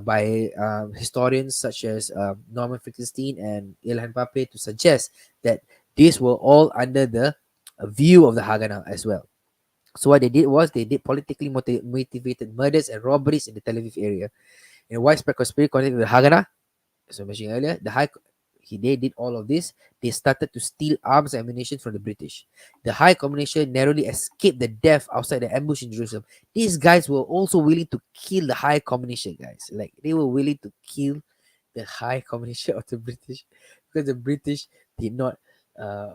by historians such as Norman Finkelstein and Ilhan Pape to suggest that these were all under the view of the Haganah as well. So what they did was they did politically motivated murders and robberies in the Tel Aviv area. In a widespread conspiracy connected with the Haganah, as I mentioned earlier, they did all of this. They started to steal arms and ammunition from the British. The High Commission narrowly escaped the death outside the ambush in Jerusalem. These guys were also willing to kill the High Commission, guys. Like they were willing to kill the High Commission of the British because the British did not uh,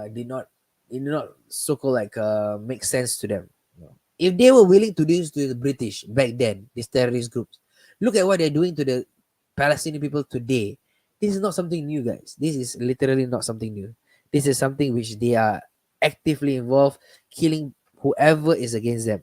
did not so called like make sense to them. No. If they were willing to do this to the British back then, these terrorist groups, look at what they're doing to the Palestinian people today. This is not something new, guys. This is literally not something new. This is something which they are actively involved, killing whoever is against them.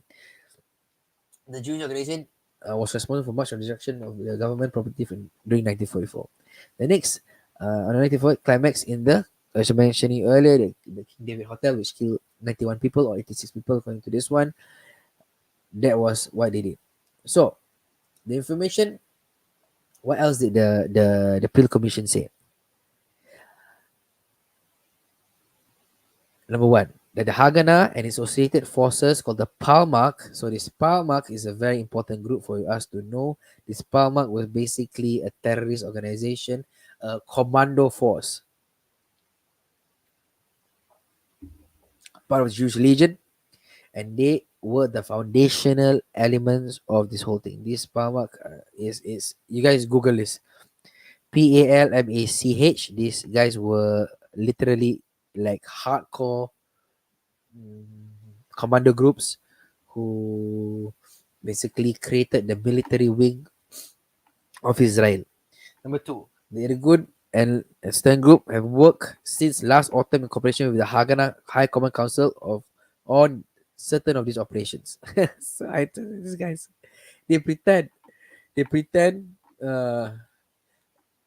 The Jewish organization was responsible for much of the destruction of the government property during 1944. The next, on the 1944 climax in the, as I mentioned earlier, the King David Hotel, which killed 91 people or 86 people, according to this one. That was what they did. So, the information, what else did the Peel Commission say? Number one, that the Haganah and its associated forces called the Palmach. So this Palmach is a very important group for us to know. This Palmach was basically a terrorist organization, a commando force, part of the Jewish Legion, and they were the foundational elements of this whole thing. This Palmach is you guys Google this, Palmach. These guys were literally like hardcore commando groups who basically created the military wing of Israel. Number two, the Irgun and Stern Group have worked since last autumn in cooperation with the Haganah High Command Council of on certain of these operations. So I tell you, these guys, they pretend, they pretend uh,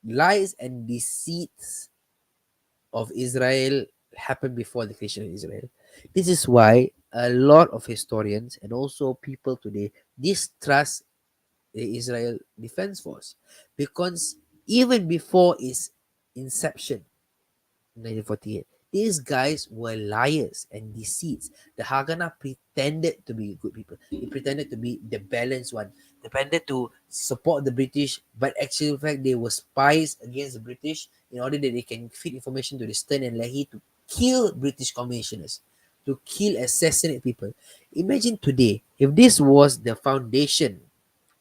lies and deceits of Israel happened before the creation of Israel. This is why a lot of historians and also people today distrust the Israel Defense Force, because even before its inception, 1948, these guys were liars and deceits. The Haganah pretended to be good people. They pretended to be the balanced one. They pretended to support the British, but actually, in fact, they were spies against the British in order that they can feed information to the Stern and Leahy to kill British commissioners, to kill, assassinate people. Imagine today, if this was the foundation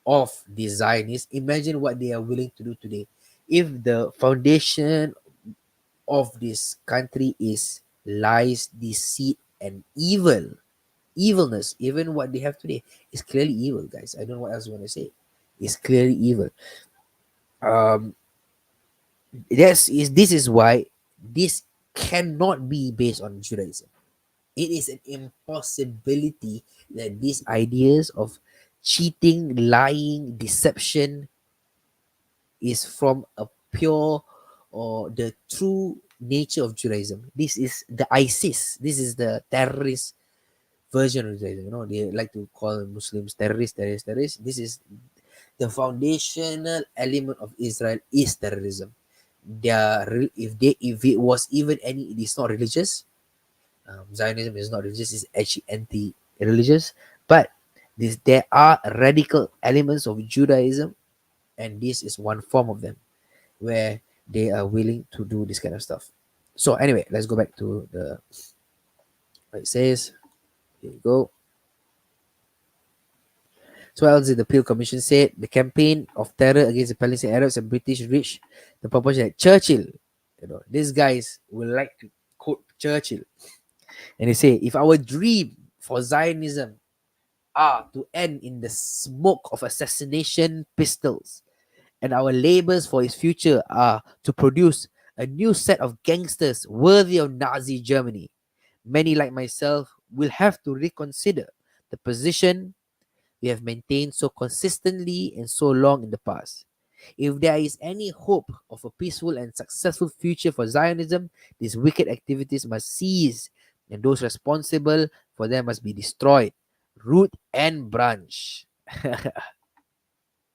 of the Zionists, imagine what they are willing to do today. If the foundation of this country is lies, deceit, and evilness, even what they have today is clearly evil, guys. I don't know what else you want to say. It's clearly evil. Um, this is why this cannot be based on Judaism. It is an impossibility that these ideas of cheating, lying, deception is from a pure or the true nature of Judaism. This is the ISIS. This is the terrorist version of Judaism. You know, they like to call Muslims terrorists. This is the foundational element of Israel is terrorism. If it was even any, it is not religious. Zionism is not religious. It's actually anti-religious. But there are radical elements of Judaism, and this is one form of them, where they are willing to do this kind of stuff. So anyway, let's go back to the what it says. Here we go. So what else did the Peel Commission said? The campaign of terror against the Palestinian Arabs and British reached the proportion that Churchill, these guys will like to quote Churchill. And they say, if our dream for Zionism are to end in the smoke of assassination pistols, and our labors for its future are to produce a new set of gangsters worthy of Nazi Germany, many like myself will have to reconsider the position we have maintained so consistently and so long in the past. If there is any hope of a peaceful and successful future for Zionism, these wicked activities must cease, and those responsible for them must be destroyed, root and branch.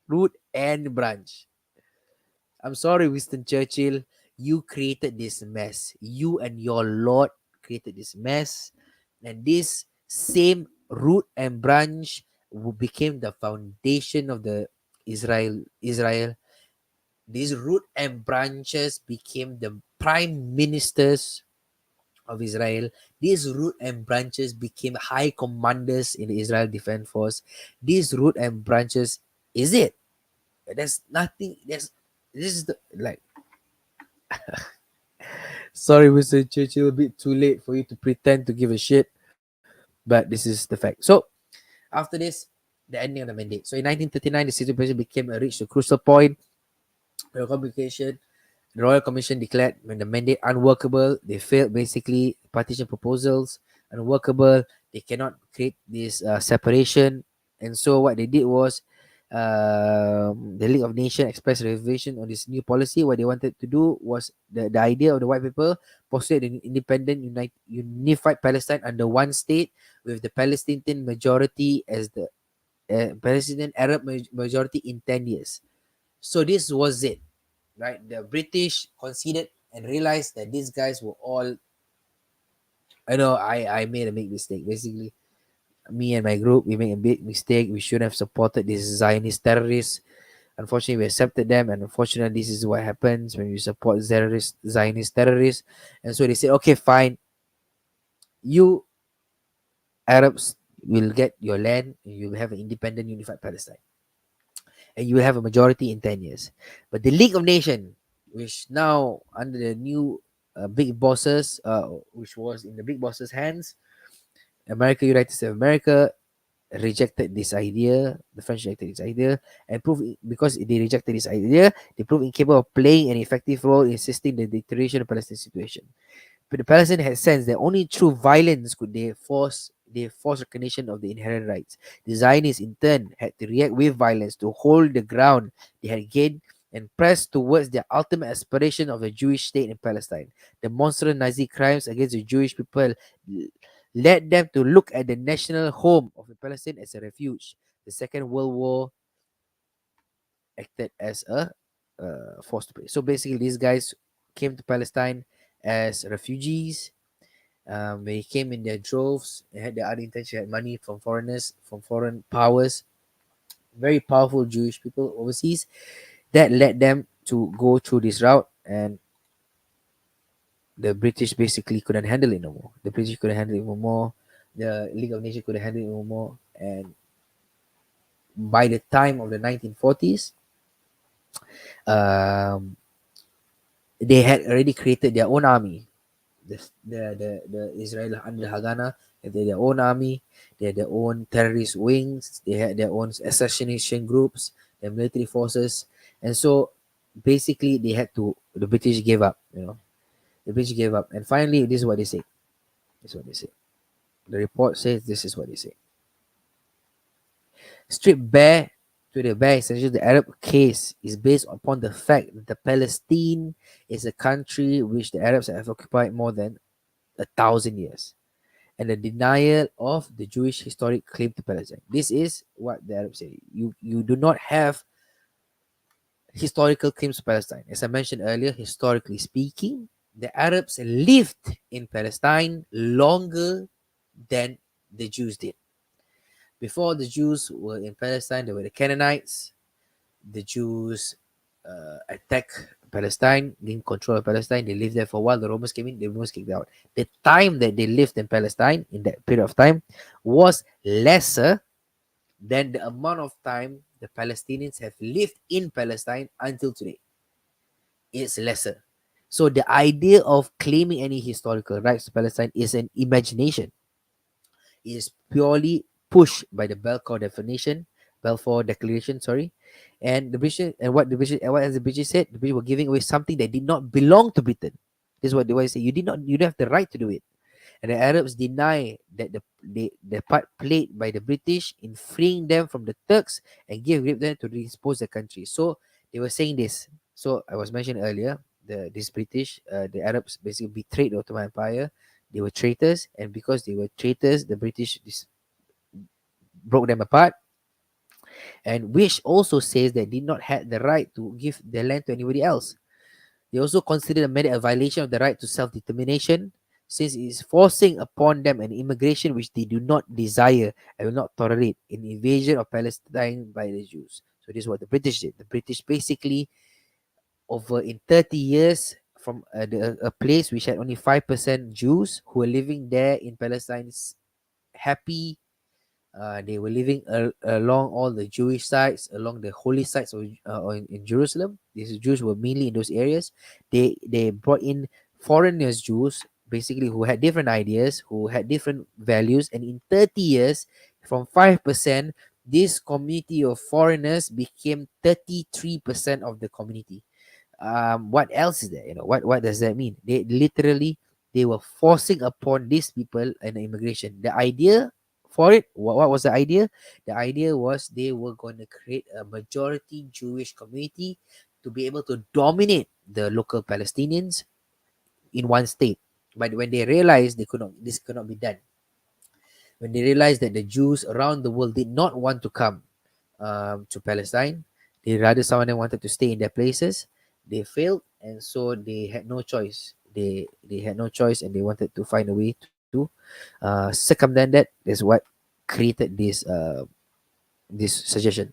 Root and branch. I'm sorry, Winston Churchill. You created this mess. You and your Lord created this mess. And this same root and branch became the foundation of the Israel. These root and branches became the prime ministers of Israel. These root and branches became high commanders in the Israel Defense Force. These root and branches is it. There's nothing. This is the like. Sorry, Mr. Churchill, a bit too late for you to pretend to give a shit, but this is the fact. So, after this, the ending of the mandate. So, in 1939, the situation became reached a crucial point. The Royal Commission declared when the mandate unworkable. They failed basically partition proposals unworkable. They cannot create this separation. And so what they did was, the League of Nations expressed reservation on this new policy. What they wanted to do was, the idea of the white people postulate an independent, unified Palestine under one state, with the Palestinian majority as the Palestinian Arab majority in 10 years. So this was it, right? The British considered and realized that these guys were all, I know I made a big mistake. Basically, me and my group, we made a big mistake. We shouldn't have supported these Zionist terrorists. Unfortunately, we accepted them, and unfortunately, this is what happens when you support Zionist terrorists. And so they said, okay, fine, you Arabs will get your land, and you will have an independent, unified Palestine, and you will have a majority in 10 years. But the League of Nations, which now under the new big bosses, which was in the big bosses' hands, America, United States of America, rejected this idea. The French rejected this idea, and because they rejected this idea, they proved incapable of playing an effective role in assisting the declaration of Palestine situation. But the Palestinians had sensed that only through violence could they force recognition of the inherent rights. The Zionists in turn had to react with violence to hold the ground they had gained and press towards their ultimate aspiration of a Jewish state in Palestine. The monstrous Nazi crimes against the Jewish people led them to look at the national home of the Palestine as a refuge. The Second World War acted as a force to play. So basically, these guys came to Palestine as refugees. They came in their droves. They had the other intention, had money from foreigners, from foreign powers, very powerful Jewish people overseas. That led them to go through this route, and the British basically couldn't handle it no more. The British couldn't handle it no more. The League of Nations couldn't handle it no more. And by the time of the 1940s, um, they had already created their own army. The Israel under Haganah, they had their own army. They had their own terrorist wings. They had their own assassination groups, their military forces. And so basically, the British gave up, The British gave up. And finally, this is what they say. This is what they say. The report says this is what they say. Stripped bare to the bare, essentially, the Arab case is based upon the fact that Palestine is a country which the Arabs have occupied more than 1,000 years, and the denial of the Jewish historic claim to Palestine. This is what the Arabs say. You do not have historical claims to Palestine. As I mentioned earlier, historically speaking, the Arabs lived in Palestine longer than the Jews did. Before the Jews were in Palestine, there were the Canaanites. The Jews attacked Palestine, gained control of Palestine. They lived there for a while. The Romans came in, the Romans kicked out. The time that they lived in Palestine, in that period of time, was lesser than the amount of time the Palestinians have lived in Palestine until today. It's lesser. So the idea of claiming any historical rights to Palestine is an imagination. It is purely pushed by the Balfour Declaration, sorry. And the British, and what has the British said? The British were giving away something that did not belong to Britain. This is what they say. You don't have the right to do it. And the Arabs deny that the part played by the British in freeing them from the Turks and gave them to dispose the country. So they were saying this. So I was mentioned earlier, the Arabs basically betrayed the Ottoman Empire. They were traitors, and because they were traitors, the British broke them apart, and which also says they did not have the right to give their land to anybody else. They also considered made a violation of the right to self-determination, since it is forcing upon them an immigration which they do not desire and will not tolerate, an invasion of Palestine by the Jews. So this is what the British did. The British basically, over in 30 years, from a place which had only 5% Jews who were living there in Palestine, happy. They were living along all the Jewish sites, along the holy sites in Jerusalem. These Jews were mainly in those areas. They brought in foreigners, Jews, basically, who had different ideas, who had different values. And in 30 years, from 5%, this community of foreigners became 33% of the community. What else is there? What does that mean? they were forcing upon these people an immigration. The idea for it, what was the idea? The idea was they were going to create a majority Jewish community to be able to dominate the local Palestinians in one state. But when they realized this could not be done, when they realized that the Jews around the world did not want to come to Palestine, they rather some of them wanted to stay in their places. They failed, and so they had no choice. They had no choice, and they wanted to find a way to circumvent that. Is what created this suggestion.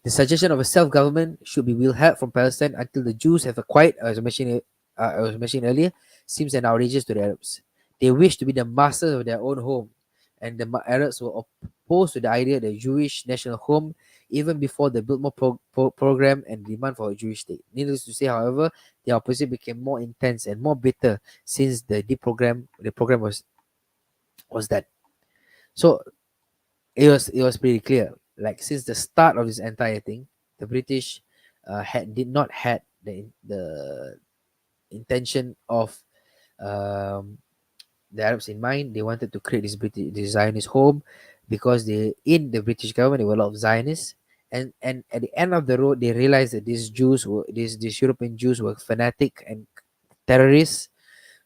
The suggestion of a self-government should be withheld from Palestine until the Jews have acquired, I was mentioning earlier, seems an outrageous to the Arabs. They wish to be the masters of their own home, and the Arabs were opposed to the idea of the Jewish national home even before the Biltmore program and demand for a Jewish state. Needless to say, however, the opposition became more intense and more bitter since the program was that. So it was pretty clear. Like since the start of this entire thing, the British had did not had the intention of um, the Arabs in mind. They wanted to create this Zionist home because they in the British government there were a lot of Zionists. And at the end of the road, they realized that these European Jews were fanatic and terrorists.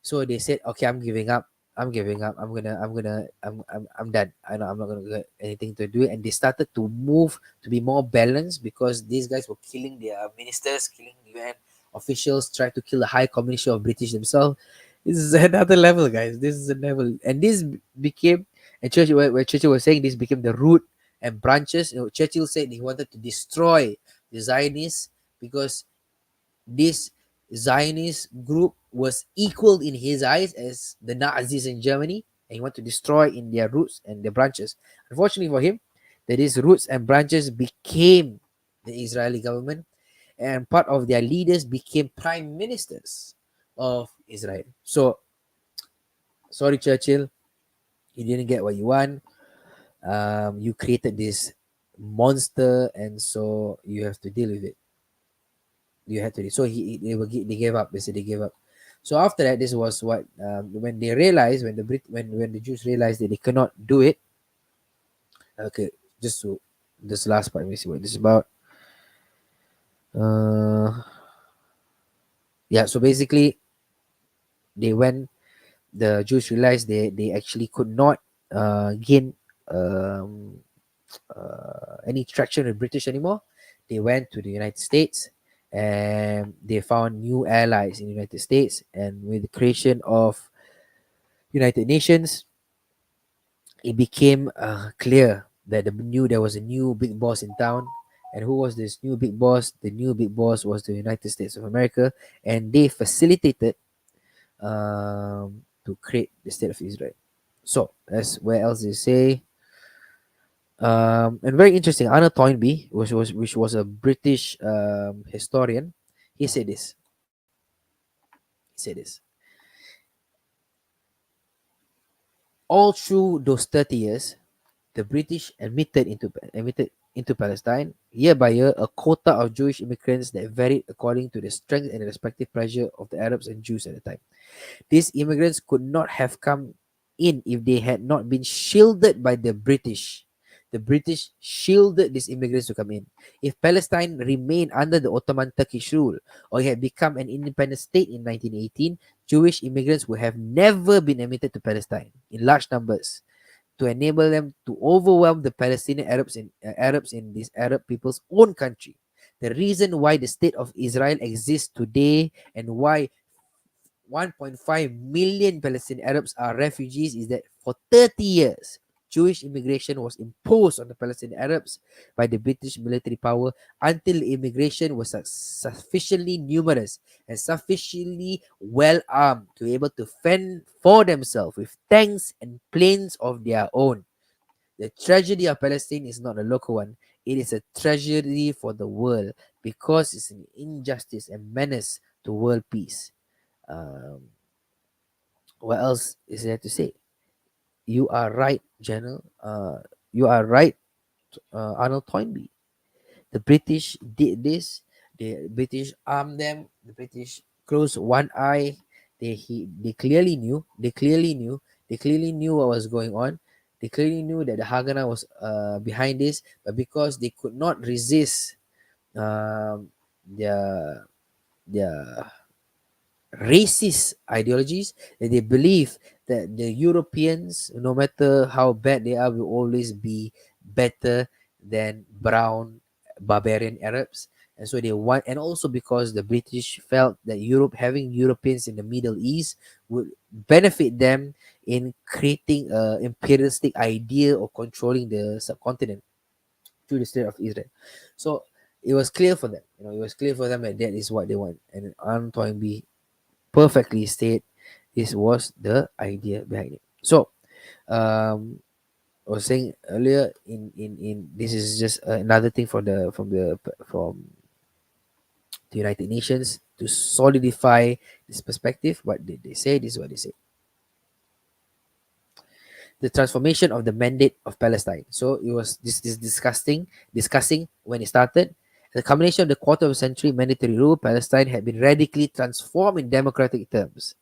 So they said, "Okay, I'm giving up. I'm giving up. I'm done. I'm not gonna get anything to do." And they started to move to be more balanced because these guys were killing their ministers, killing UN officials, trying to kill the high commission of British themselves. This is another level, guys. This is a level, and became and Churchill, where Churchill was saying this became the root and branches. Churchill said he wanted to destroy the Zionists because this Zionist group was equal in his eyes as the Nazis in Germany, and he wanted to destroy in their roots and their branches. Unfortunately for him, that his roots and branches became the Israeli government, and part of their leaders became prime ministers of Israel. So, sorry, Churchill, you didn't get what you want. You created this monster, and so you have to deal with it. You had to. So they gave up. They said they gave up. So after that, this was what when they realized when the Jews realized that they cannot do it. Okay, just to this last part, let me see what this is about. Uh, yeah. So basically, they went. The Jews realized they actually could not gain um, any traction with British anymore. They went to the United States and they found new allies in the United States. And with the creation of United Nations, it became clear that there was a new big boss in town. And who was this new big boss? The new big boss was the United States of America, and they facilitated to create the state of Israel. So that's where else they say. And very interesting. Arnold Toynbee, which was a British historian, he said this. He said this. All through those 30 years, the British admitted into Palestine year by year a quota of Jewish immigrants that varied according to the strength and the respective pressure of the Arabs and Jews at the time. These immigrants could not have come in if they had not been shielded by the British. The British shielded these immigrants to come in. If Palestine remained under the Ottoman Turkish rule or it had become an independent state in 1918, Jewish immigrants would have never been admitted to Palestine in large numbers to enable them to overwhelm the Palestinian Arabs in this Arab people's own country. The reason why the state of Israel exists today and why 1.5 million Palestinian Arabs are refugees is that for 30 years, Jewish immigration was imposed on the Palestinian Arabs by the British military power until immigration was sufficiently numerous and sufficiently well armed to be able to fend for themselves with tanks and planes of their own. The tragedy of Palestine is not a local one. It is a tragedy for the world because it's an injustice and menace to world peace. Um, what else is there to say? You are right, General. You are right, Arnold Toynbee. The British did this. The British armed them. The British closed one eye. they clearly knew, they clearly knew what was going on. They clearly knew that the Haganah was behind this, but because they could not resist um, their their racist ideologies, that they believe that the Europeans, no matter how bad they are, will always be better than brown barbarian Arabs. And so they want, and also because the British felt that Europe, having Europeans in the Middle East, would benefit them in creating a imperialistic idea of controlling the subcontinent through the state of Israel. So it was clear for them, it was clear for them that that is what they want. And Antoine B perfectly state this was the idea behind it. So I was saying earlier, in this is just another thing from the United Nations to solidify this perspective. What did they say? This is what they say: the transformation of the mandate of Palestine. So it was this discussing when it started. The combination of the quarter of a century mandatory rule, Palestine had been radically transformed in democratic terms.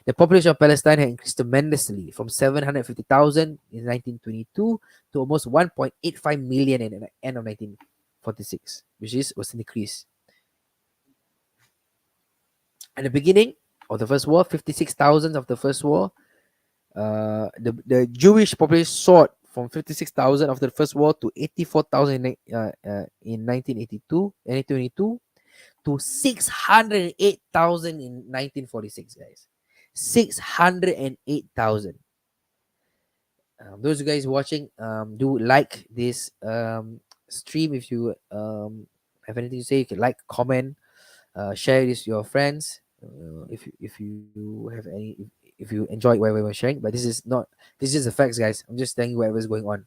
The population of Palestine had increased tremendously from 750,000 in 1922 to almost 1.85 million in the end of 1946, which was an increase. At the beginning of the First War, 56,000 of the First War, the Jewish population soared from 56,000 of the First War to 84,000 in 1922 to 608,000 in 1946, guys. 608,000. Those guys watching, do like this stream. If you have anything to say, you can like, comment, share this with your friends. If you have any, if you enjoy whatever we're sharing, but this is the facts, guys. I'm just telling you whatever's going on.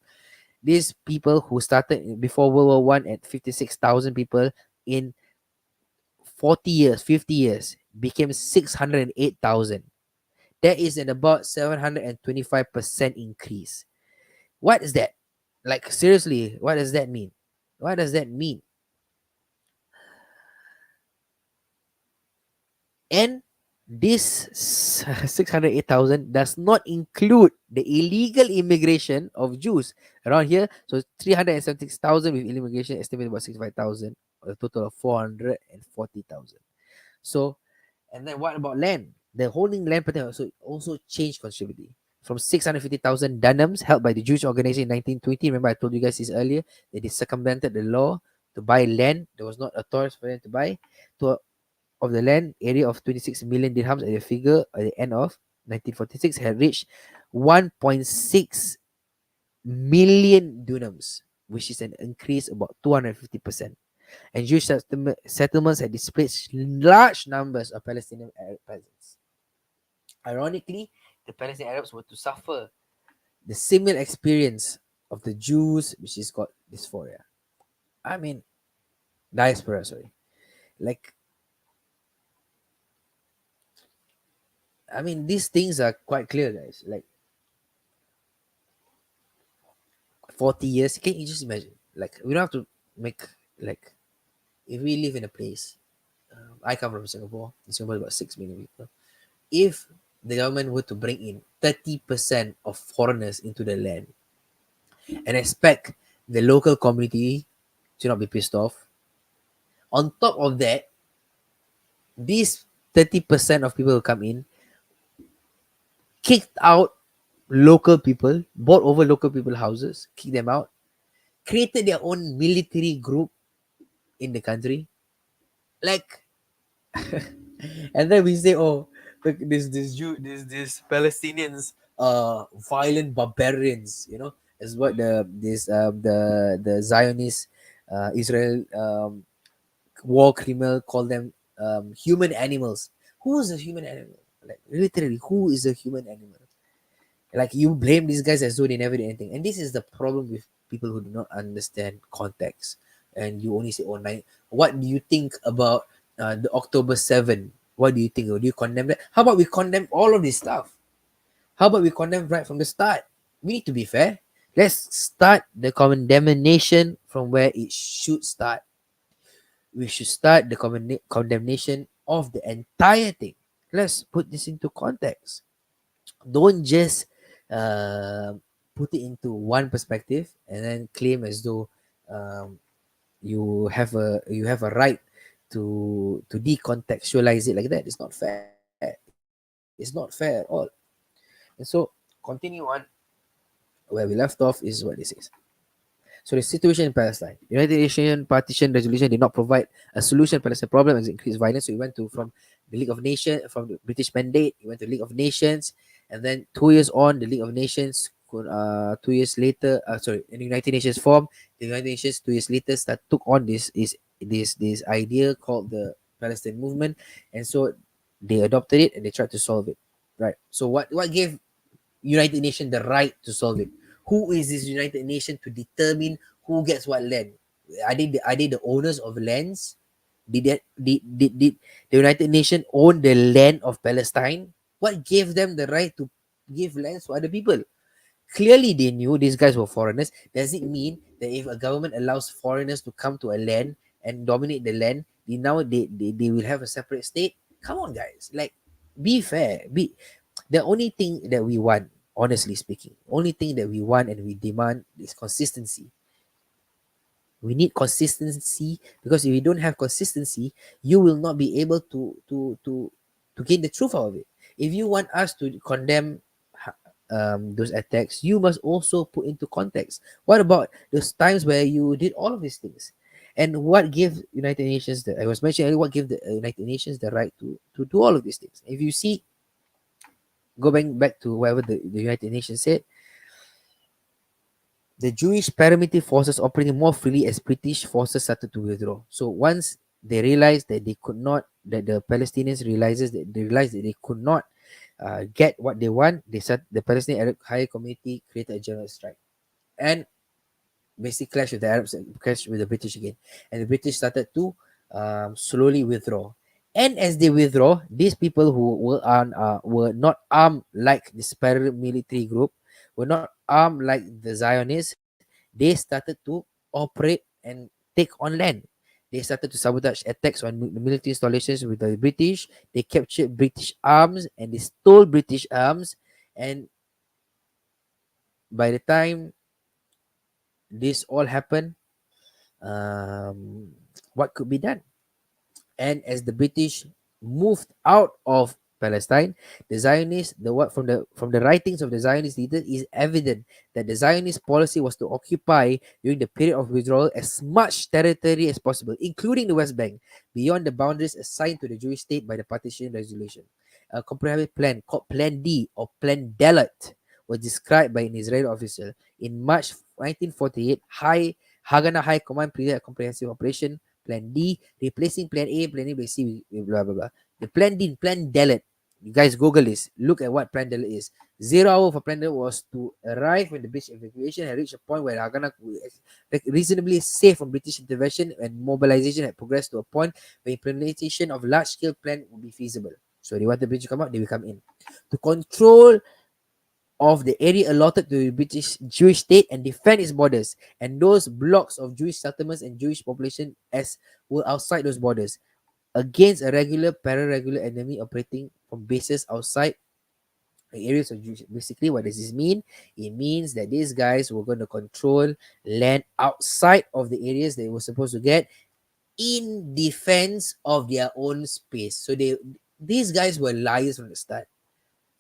These people who started before World War I at 56,000 people, in 40 years, 50 years, became 608,000. That is an about 725% increase. What is that? Like, seriously, what does that mean? What does that mean? And this 608,000 does not include the illegal immigration of Jews around here. So 376,000 with immigration, estimated about 65,000, a total of 440,000. So, and then what about land? The holding land pattern also changed considerably. From 650,000 dunhams held by the Jewish organization in 1920. Remember, I told you guys this earlier, that they circumvented the law to buy land. There was not authorities for them to buy. To of the land area of 26 million dirhams at the figure at the end of 1946 had reached 1.6 million dunhams, which is an increase about 250%. And Jewish settlements had displaced large numbers of Palestinian Arab peasants. Ironically, the Palestinian Arabs were to suffer the similar experience of the Jews, which is called dysphoria. I mean, diaspora, sorry. Like, I mean, these things are quite clear, guys. Like, 40 years, can you just imagine? Like, we don't have to make, like, if we live in a place, I come from Singapore, in Singapore, about 6 million people. If the government were to bring in 30% of foreigners into the land and expect the local community to not be pissed off, on top of that, these 30% of people who come in kicked out local people, bought over local people houses, kicked them out, created their own military group in the country. Like, and then we say, oh, look, this Palestinians violent barbarians, is what the Zionist Israel war criminal call them, human animals. Who is a human animal? Like, literally, who is a human animal? Like, you blame these guys as though they never did anything. And this is the problem with people who do not understand context. And you only say, oh, nine. What do you think about the October 7? What do you think? Or do you condemn that? How about we condemn all of this stuff? How about we condemn right from the start? We need to be fair. Let's start the condemnation from where it should start. We should start the condemnation of the entire thing. let's put this into context. Don't just uh, put it into one perspective and then claim as though um, you have a right to decontextualize it like that. It's not fair. It's not fair at all. And so continue on where we left off is what this is. So the situation in Palestine. United Nations partition resolution did not provide a solution to Palestine problem as increased violence. So we went to from the League of Nations, from the British mandate, we went to League of Nations, and then 2 years on, the League of Nations, 2 years later, in the United Nations form, the United Nations 2 years later took on this idea called the Palestine movement, and so they adopted it and they tried to solve it. Right. So what gave United Nations the right to solve it? Who is this United Nation to determine who gets what land? Are they the owners of lands? Did the United Nations own the land of Palestine? What gave them the right to give lands to other people? Clearly, they knew these guys were foreigners. Does it mean that if a government allows foreigners to come to a land and dominate the land, they will have a separate state? Come on, guys. Like, be fair. Be the only thing that we want, honestly speaking, only thing that we want and we demand is consistency. We need consistency, because if you don't have consistency, you will not be able to gain the truth out of it. If you want us to condemn those attacks, you must also put into context. What about those times where you did all of these things? And what gave United Nations the I was mentioning earlier, what gave the United Nations the right to do all of these things? If you see, going back to whatever the United Nations said, the Jewish paramilitary forces operating more freely as British forces started to withdraw. So once they realized that they could not, that the Palestinians realized that they could not get what they want, the Palestinian Arab Higher Community created a general strike and basically clashed with the Arabs, clashed with the British again, and the British started to slowly withdraw. And as they withdraw, these people who were not armed like this paramilitary group, were not armed like the Zionists. They started to operate and take on land. They started to sabotage attacks on the military installations with the British. They captured British arms and they stole British arms. And by the time this all happened, um, what could be done? And as the British moved out of Palestine, the Zionists, the what from the writings of the Zionist leaders, is evident that the Zionist policy was to occupy during the period of withdrawal as much territory as possible, including the West Bank, beyond the boundaries assigned to the Jewish state by the partition resolution. A comprehensive plan called Plan D or Plan Dalet was described by an Israeli official in March 1948. Haganah High Command prepared a comprehensive operation Plan D, replacing Plan A, Plan A by C, blah blah blah. The Plan D, Plan Dalet. You guys Google this. Look at what Plan Dalet is. 0 hour for Plan Dalet was to arrive when the British evacuation had reached a point where Haganah was reasonably safe from British intervention, and mobilization had progressed to a point where implementation of large-scale plan would be feasible. So they want the British to come out, they will come in. To control of the area allotted to the British Jewish state and defend its borders, and those blocks of Jewish settlements and Jewish population as were outside those borders, against a regular para-regular enemy operating from bases outside the areas of Jewish. Basically, what does this mean? It means that these guys were going to control land outside of the areas they were supposed to get in defense of their own space. So these guys were liars from the start.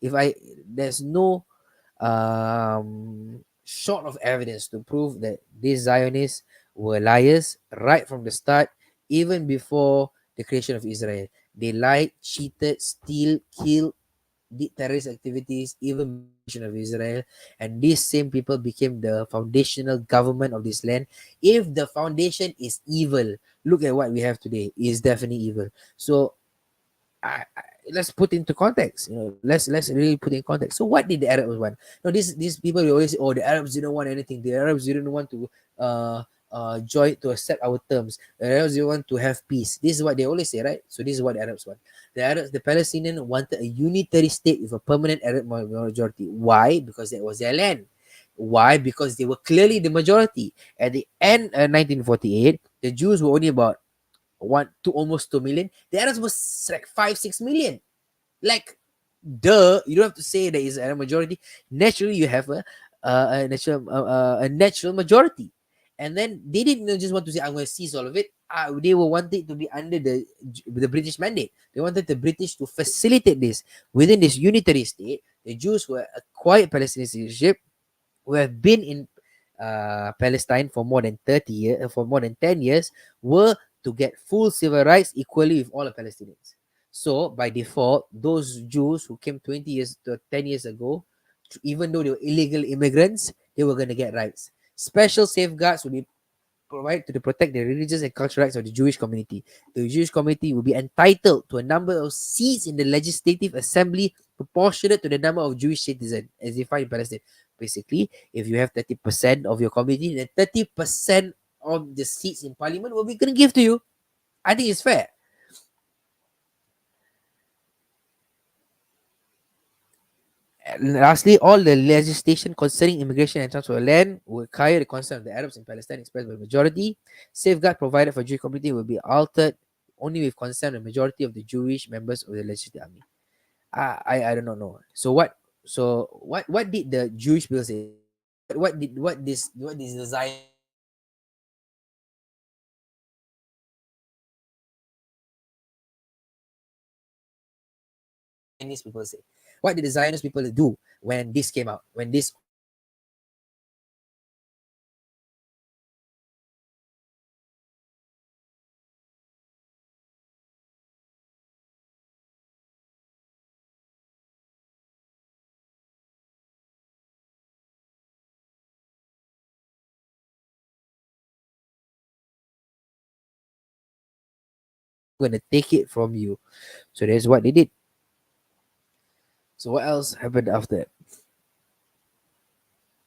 There's no short of evidence to prove that these Zionists were liars right from the start, even before the creation of Israel. They lied, cheated, steal, killed, did terrorist activities even before the creation of Israel. And these same people became the foundational government of this land. If the foundation is evil, look at what we have today. It is definitely evil. So let's put into context. Let's really put in context. So what did the Arabs want? No, these people will always say, oh, the Arabs didn't want anything. The Arabs didn't want to join to accept our terms. The Arabs didn't want to have peace. This is what they always say, right? So this is what the Arabs want. The Palestinians wanted a unitary state with a permanent Arab majority. Why? Because that was their land. Why? Because they were clearly the majority. At the end of 1948, the Jews were only about almost 2 million. The Arabs was like 5-6 million. Like, duh, you don't have to say that it's a majority. Naturally, you have a natural majority. And then they didn't just want to say, I'm going to seize all of it. They were wanted to be under the British mandate. They wanted the British to facilitate this within this unitary state. The Jews were acquired Palestinian citizenship, who have been in Palestine for more than 30 years, for more than 10 years, were to get full civil rights equally with all the Palestinians. So by default, those Jews who came 20 years to 10 years ago, even though they were illegal immigrants, they were going to get rights. Special safeguards will be provide to protect the religious and cultural rights of the Jewish community. The Jewish community will be entitled to a number of seats in the legislative assembly proportionate to the number of Jewish citizens as defined in Palestine. Basically, if you have 30% of your community, then 30% of the seats in parliament will be going to give to you. I think it's fair. And lastly, all the legislation concerning immigration and transfer of land will require the consent of the Arabs in Palestine expressed by the majority. Safeguard provided for Jewish community will be altered only with consent of the majority of the Jewish members of the legislative army. I do not know. So what did the Jewish bill say? What this the Zionist people say? What did the Zionist people do when this came out? When this gonna take it from you. So that's what they did. So what else happened after that?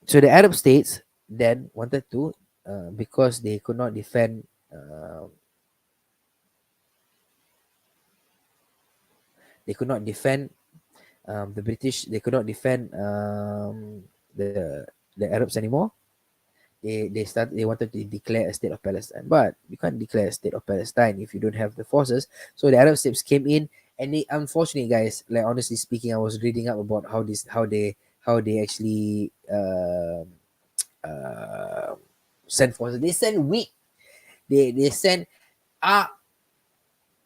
So the Arab states then wanted to, because they could not defend, they could not defend the British. They could not defend the Arabs anymore. They wanted to declare a state of Palestine, but you can't declare a state of Palestine if you don't have the forces. So the Arab states came in, and they, unfortunately, guys, like honestly speaking, I was reading up about how they actually uh, send forces. They send weak. They send ah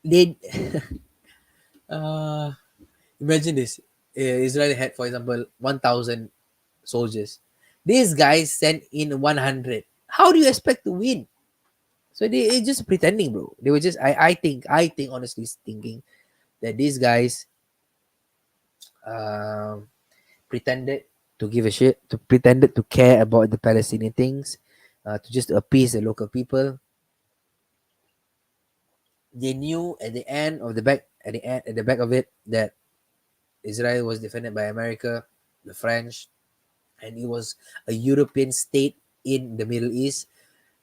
they uh imagine this. Israel had, for example, 1,000 soldiers. These guys sent in 100. How do you expect to win? So they just pretending, bro. They were just I think honestly thinking that these guys um pretended to give a shit, to pretended to care about the Palestinian things, to just appease the local people. They knew at the end of the back at the back of it that Israel was defended by America, the French, and it was a European state in the Middle East.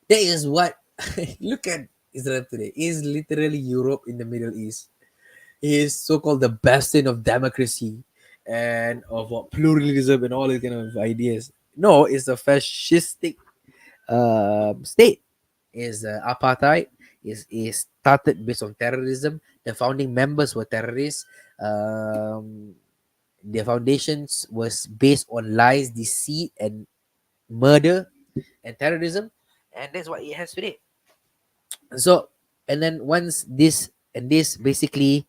That is what look at Israel today. It is literally Europe in the Middle East. It is so-called the bastion of democracy and of what, pluralism and all these kind of ideas. No, it's a fascistic state. Is apartheid. Is started based on terrorism. The founding members were terrorists. The foundations was based on lies, deceit, and murder and terrorism, and that's what it has today. So, and then once this basically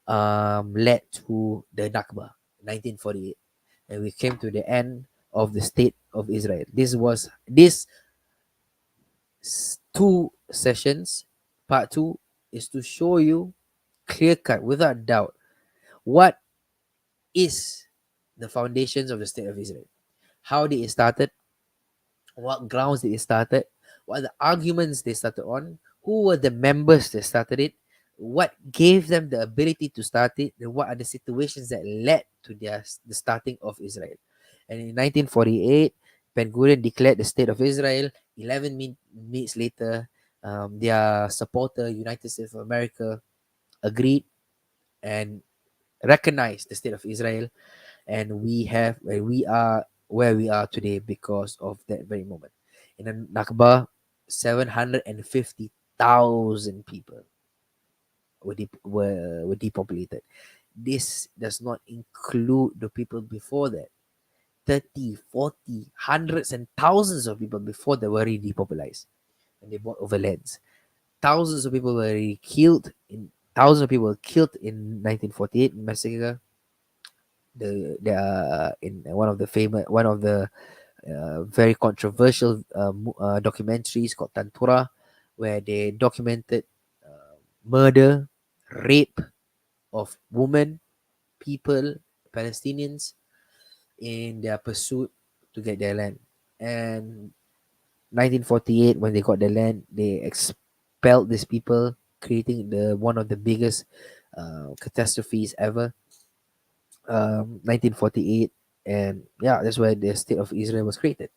led to the Nakba, 1948, and we came to the end of the state of Israel. This two sessions. Part two is to show you clear cut, without doubt, what is the foundations of the state of Israel. How did it started? What grounds did it started? What are the arguments they started on? Who were the members that started it? What gave them the ability to start it? And what are the situations that led to the starting of Israel? And in 1948, Ben Gurion declared the state of Israel. 11 minutes later, their supporter, United States of America, agreed and recognized the state of Israel, and we are where we are today because of that very moment. In the Nakba, 750,000 people were depopulated. This does not include the people before that. 30, 40, hundreds and thousands of people before they were already depopularized and they bought over lands. Thousands of people were already killed in thousands of people were killed in 1948 massacre. In one of the very controversial documentaries called Tantura, where they documented murder, rape of women, people, Palestinians in their pursuit to get their land. And 1948, when they got the land, they expelled these people, creating the one of the biggest catastrophes ever. 1948, and yeah, that's why the state of Israel was created.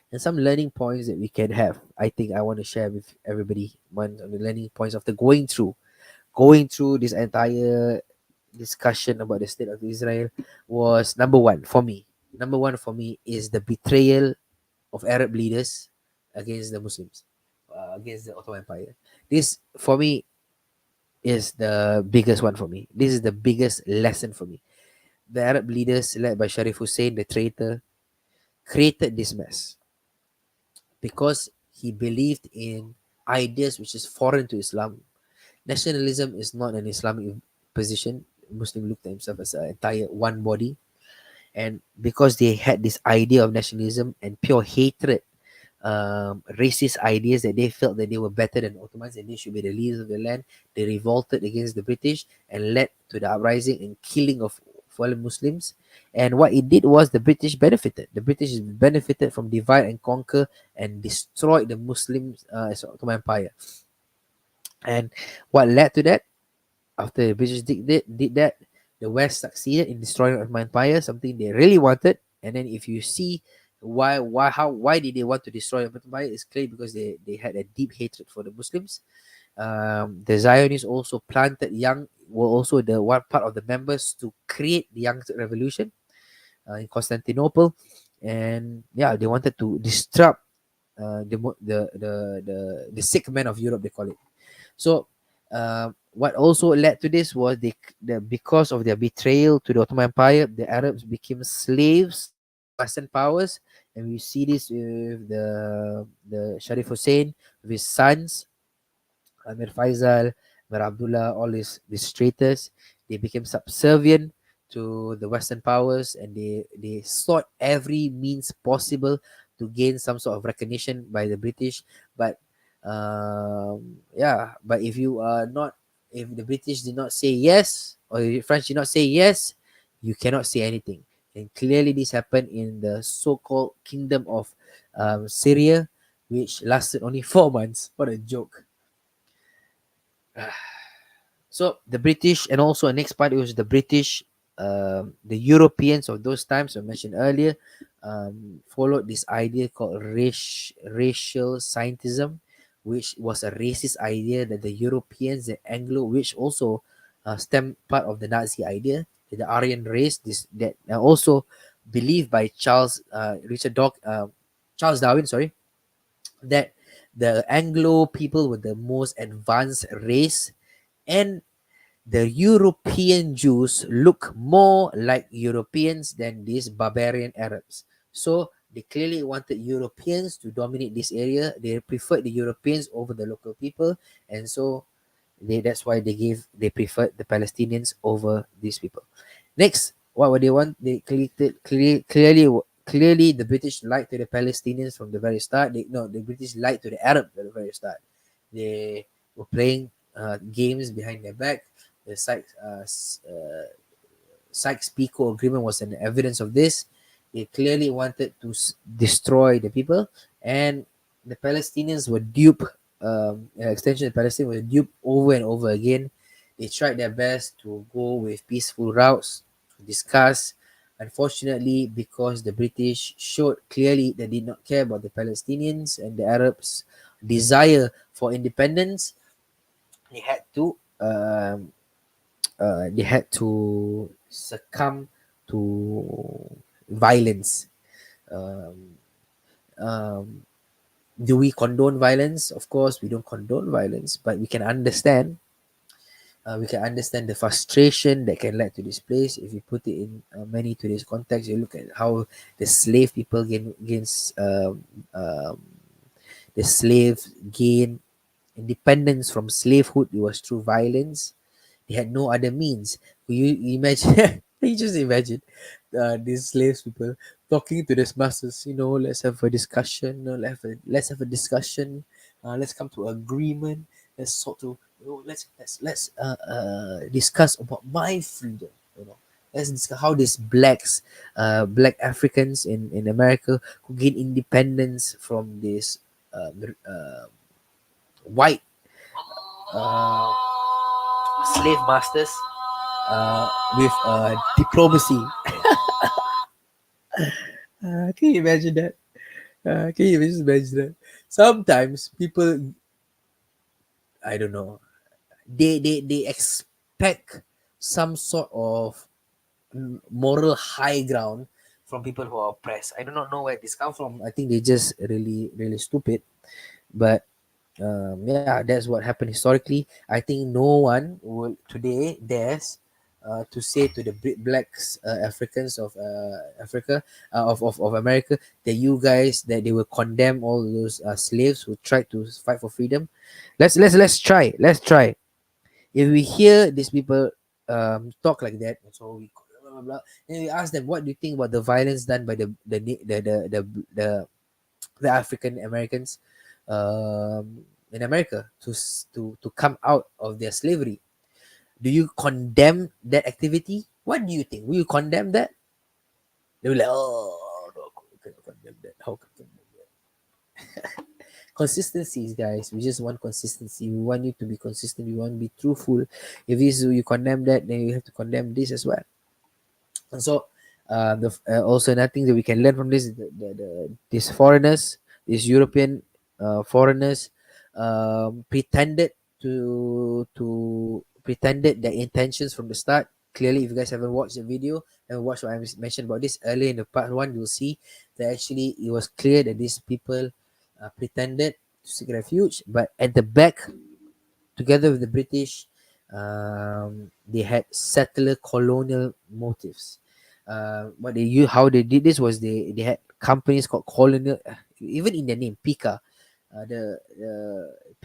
And some learning points that we can have, I think I want to share with everybody. One of the learning points after going through this entire discussion about the state of Israel was number one for me. Number one for me is the betrayal of Arab leaders against the Muslims, against the Ottoman Empire. This for me is the biggest one for me. This is the biggest lesson for me. The Arab leaders, led by Sharif Hussein, the traitor, created this mess because he believed in ideas which is foreign to Islam. Nationalism is not an Islamic position. Muslim looked at himself as an entire one body, and because they had this idea of nationalism and pure hatred, racist ideas that they felt that they were better than Ottomans and they should be the leaders of the land, they revolted against the British and led to the uprising and killing of fallen Muslims. And what it did was the British benefited. The British benefited from divide and conquer and destroyed the Muslims as Ottoman Empire. And what led to that? After the British did that, the West succeeded in destroying the Ottoman Empire, something they really wanted. And then if you see why did they want to destroy the Ottoman Empire, it's clear because they had a deep hatred for the Muslims. The Zionists also planted were also the one part of the members to create the Young Revolution in Constantinople, and yeah, they wanted to disrupt the sick man of Europe, they call it. So, what also led to this was because of their betrayal to the Ottoman Empire, the Arabs became slaves to the Western powers, and we see this with the Sharif Hussein with his sons, Amir Faisal, Mir Abdullah, all these traitors. They became subservient to the Western powers, and they sought every means possible to gain some sort of recognition by the British. But yeah, but if the British did not say yes, or if French did not say yes, you cannot say anything. And clearly, this happened in the so-called Kingdom of Syria, which lasted only 4 months. What a joke! So the British, and also next part, it was the British, the Europeans of those times I mentioned earlier, followed this idea called racial scientism, which was a racist idea that the Europeans, the Anglo, which also stemmed part of the Nazi idea, the Aryan race, this that also believed by Charles Darwin, sorry, that the Anglo people were the most advanced race, and the European Jews look more like Europeans than these barbarian Arabs. So they clearly wanted Europeans to dominate this area. They preferred the Europeans over the local people, and so that's why they preferred the Palestinians over these people. Next, what would they want? They clearly the British lied to the Palestinians from the very start. The British lied to the Arabs at the very start. They were playing games behind their back. The Sykes-Picot Agreement was an evidence of this. They clearly wanted to destroy the people, and the Palestinians were duped. Extension of Palestine was duped over and over again. They tried their best to go with peaceful routes to discuss. Unfortunately, because the British showed clearly they did not care about the Palestinians and the Arabs' desire for independence, they had to um, succumb to violence. Um, um, do we condone violence? Of course, we don't condone violence, but we can understand we can understand the frustration that can lead to this place. If you put it in many today's context, you look at how the slave people gains the slaves gain independence from slavehood. It was through violence. They had no other means. You imagine? You just imagine these slaves people talking to these masters. Let's have a discussion. Let's have a discussion. Let's come to agreement. Let's sort to let's discuss about my freedom. Let's discuss how these black Africans in America who gain independence from this white uh, slave masters with diplomacy. Can you imagine that? Can you just imagine that? Sometimes people, I don't know, they expect some sort of moral high ground from people who are oppressed. I do not know where this come from. I think they just really really stupid. But yeah, that's what happened historically. I think no one will today dares to say to the blacks, Africans of Africa, of America, that you guys that they will condemn all those slaves who tried to fight for freedom. Let's try. If we hear these people talk like that, so we blah, blah, blah, then we ask them, what do you think about the violence done by the African Americans in America to come out of their slavery? Do you condemn that activity? What do you think? Will you condemn that? They will like, oh no, we cannot condemn that. How can we condemn that? Consistencies, guys. We just want consistency. We want you to be consistent. We want to be truthful. If this you condemn that, then you have to condemn this as well. And so, also another thing that we can learn from this is these foreigners, these European foreigners, pretended their intentions from the start. Clearly, if you guys haven't watched the video and watched what I mentioned about this earlier in the part one, you'll see that actually it was clear that these people pretended to seek refuge, but at the back, together with the British, they had settler colonial motives. How they did this was they had companies called colonial, even in their name, Pika. The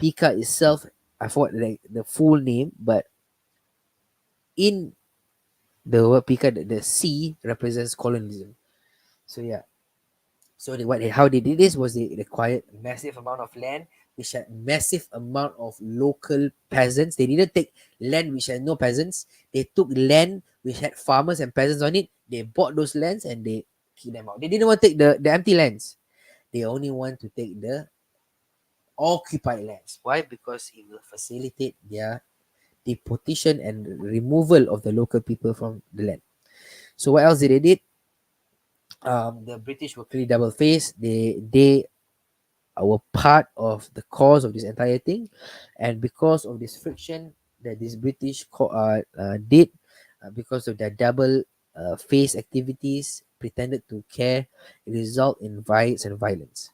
Pika itself, I forgot the full name, but in the word Pika, the C represents colonialism. So yeah, so how they did this was they acquired massive amount of land, which had massive amount of local peasants. They didn't take land which had no peasants. They took land which had farmers and peasants on it. They bought those lands and they kicked them out. They didn't want to take the empty lands. They only want to take the occupied lands. Why? Because it will facilitate their deportation and removal of the local people from the land. So what else did they did? The British were clearly double faced. They were part of the cause of this entire thing, and because of this friction that this British did, because of their double face activities, pretended to care, it result in riots and violence.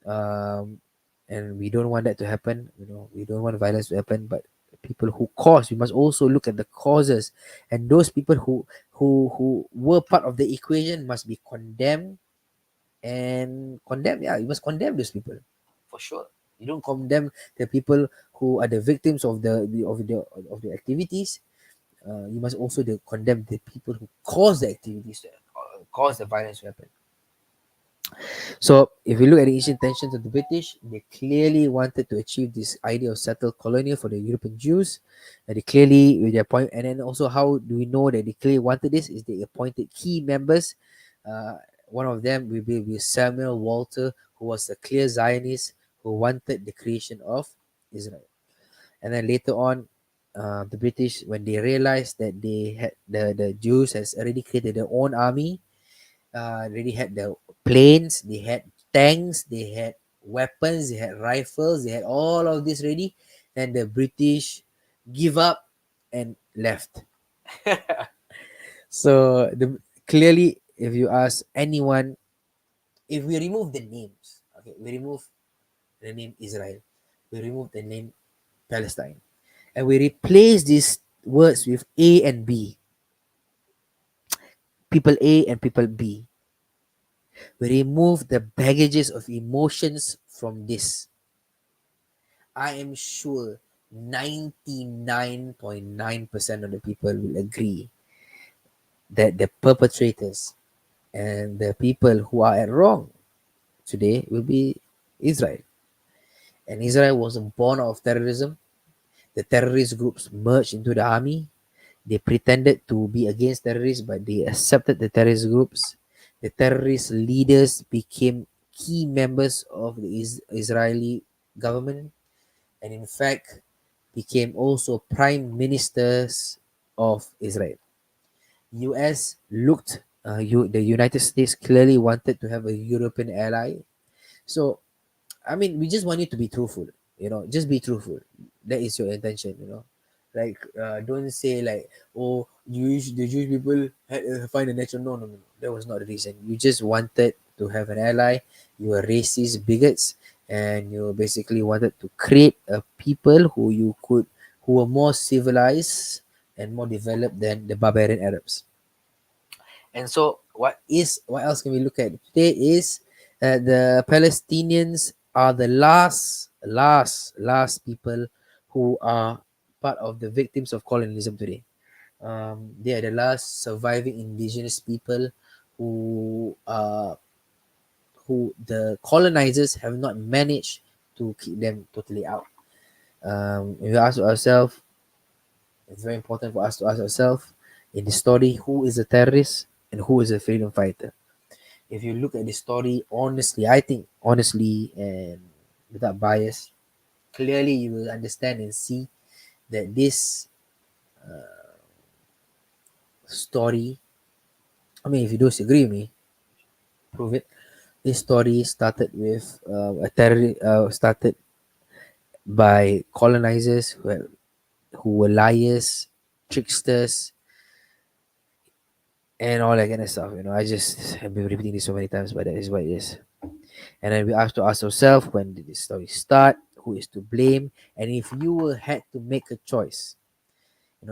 Um, and we don't want that to happen. We don't want violence to happen, but people who cause, we must also look at the causes, and those people who were part of the equation must be condemned and condemn. Yeah, you must condemn those people for sure. You don't condemn the people who are the victims of the activities. You must also condemn the people who cause the activities to cause the violence to happen. So if you look at the ancient tensions of the British, they clearly wanted to achieve this idea of settled colonial for the European Jews. And they clearly with their point, and then also how do we know that they clearly wanted this? Is they appointed key members. One of them will be Samuel Walter, who was a clear Zionist who wanted the creation of Israel. And then later on, the British, when they realized that they had the Jews has already created their own army, already had the planes, they had tanks, they had weapons, they had rifles, they had all of this ready. Then the British give up and left. So clearly, if you ask anyone, if we remove the names, okay, we remove the name Israel, we remove the name Palestine, and we replace these words with A and B, people A and people B. We remove the baggages of emotions from this. I am sure 99.9% of the people will agree that the perpetrators and the people who are at wrong today will be Israel. And Israel wasn't born out of terrorism. The terrorist groups merged into the army. They pretended to be against terrorists, but they accepted the terrorist groups. The terrorist leaders became key members of the Israeli government, and in fact became also prime ministers of Israel. US looked, the United States clearly wanted to have a European ally. So I mean, we just want you to be truthful. Just be truthful. That is your intention. Like don't say like, oh, the Jewish people had find a natural. No, no, no, no. That was not the reason. You just wanted to have an ally. You were racist bigots, and you basically wanted to create a people who were more civilized and more developed than the barbarian Arabs. And so, what else can we look at today is the Palestinians are the last people who are part of the victims of colonialism today. They are the last surviving indigenous people who the colonizers have not managed to keep them totally out. If we ask ourselves, it's very important for us to ask ourselves in the story, who is a terrorist and who is a freedom fighter. If you look at the story honestly, I think honestly and without bias, clearly you will understand and see that this story, I mean, if you disagree with me, prove it. This story started with started by colonizers who were liars, tricksters, and all that kind of stuff. I just have been repeating this so many times, but that is what it is. And then we have to ask ourselves, when did this story start? Who is to blame? And if you had to make a choice,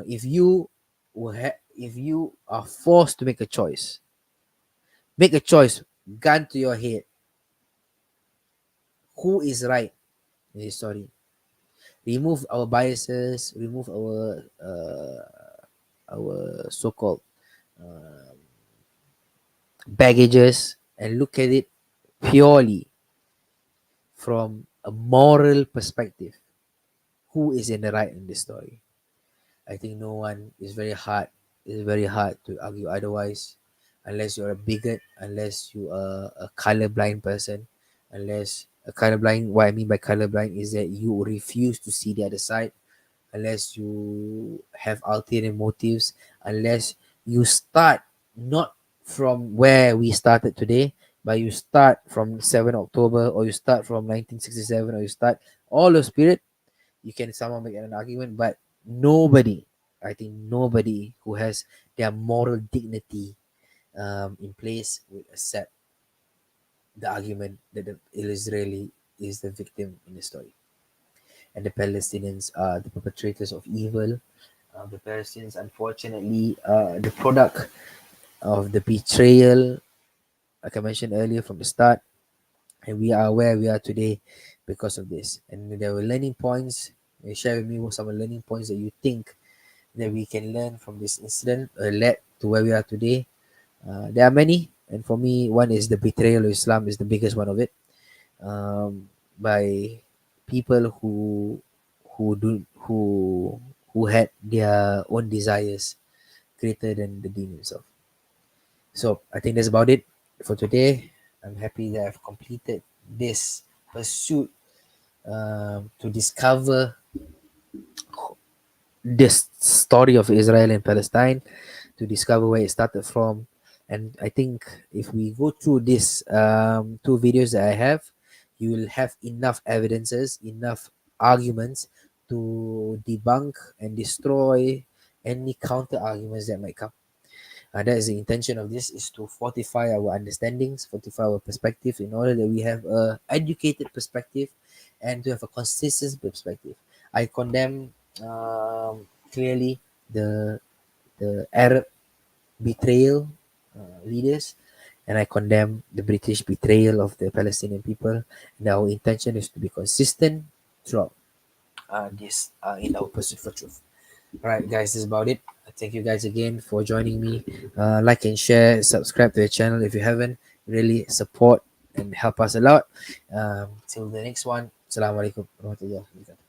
if you are forced to make a choice, gun to your head, who is right in this story? Remove our biases, remove our so-called baggages, and look at it purely from a moral perspective. Who is in the right in this story? I think no one is very hard. It's very hard to argue otherwise, unless you're a bigot, unless you are a colorblind person, unless a colorblind. What I mean by colorblind is that you refuse to see the other side, unless you have ulterior motives, unless you start not from where we started today, but you start from 7 October, or you start from 1967, or you start all those period. You can somehow make an argument, but nobody, I think nobody who has their moral dignity in place would accept the argument that the Israeli is the victim in the story, and the Palestinians are the perpetrators of evil. The Palestinians, unfortunately, are the product of the betrayal, like I mentioned earlier from the start, and we are where we are today because of this. And there were learning points. You share with me what some of the learning points that you think that we can learn from this incident led to where we are today. There are many, and for me, one is the betrayal of Islam is the biggest one of it, by people who had their own desires greater than the deen itself. So I think that's about it for today. I'm happy that I've completed this pursuit to discover this story of Israel and Palestine, to discover where it started from. And I think if we go through these two videos that I have, you will have enough evidences, enough arguments to debunk and destroy any counter arguments that might come. That is the intention of this, is to fortify our understandings, fortify our perspective, in order that we have a educated perspective and to have a consistent perspective. I condemn clearly the Arab betrayal leaders, and I condemn the British betrayal of the Palestinian people. And our intention is to be consistent throughout this in our pursuit for truth. All right, guys, this is about it. Thank you guys again for joining me. Like and share, subscribe to the channel if you haven't. Really support and help us a lot. Till the next one. Assalamualaikum warahmatullahi wabarakatuh.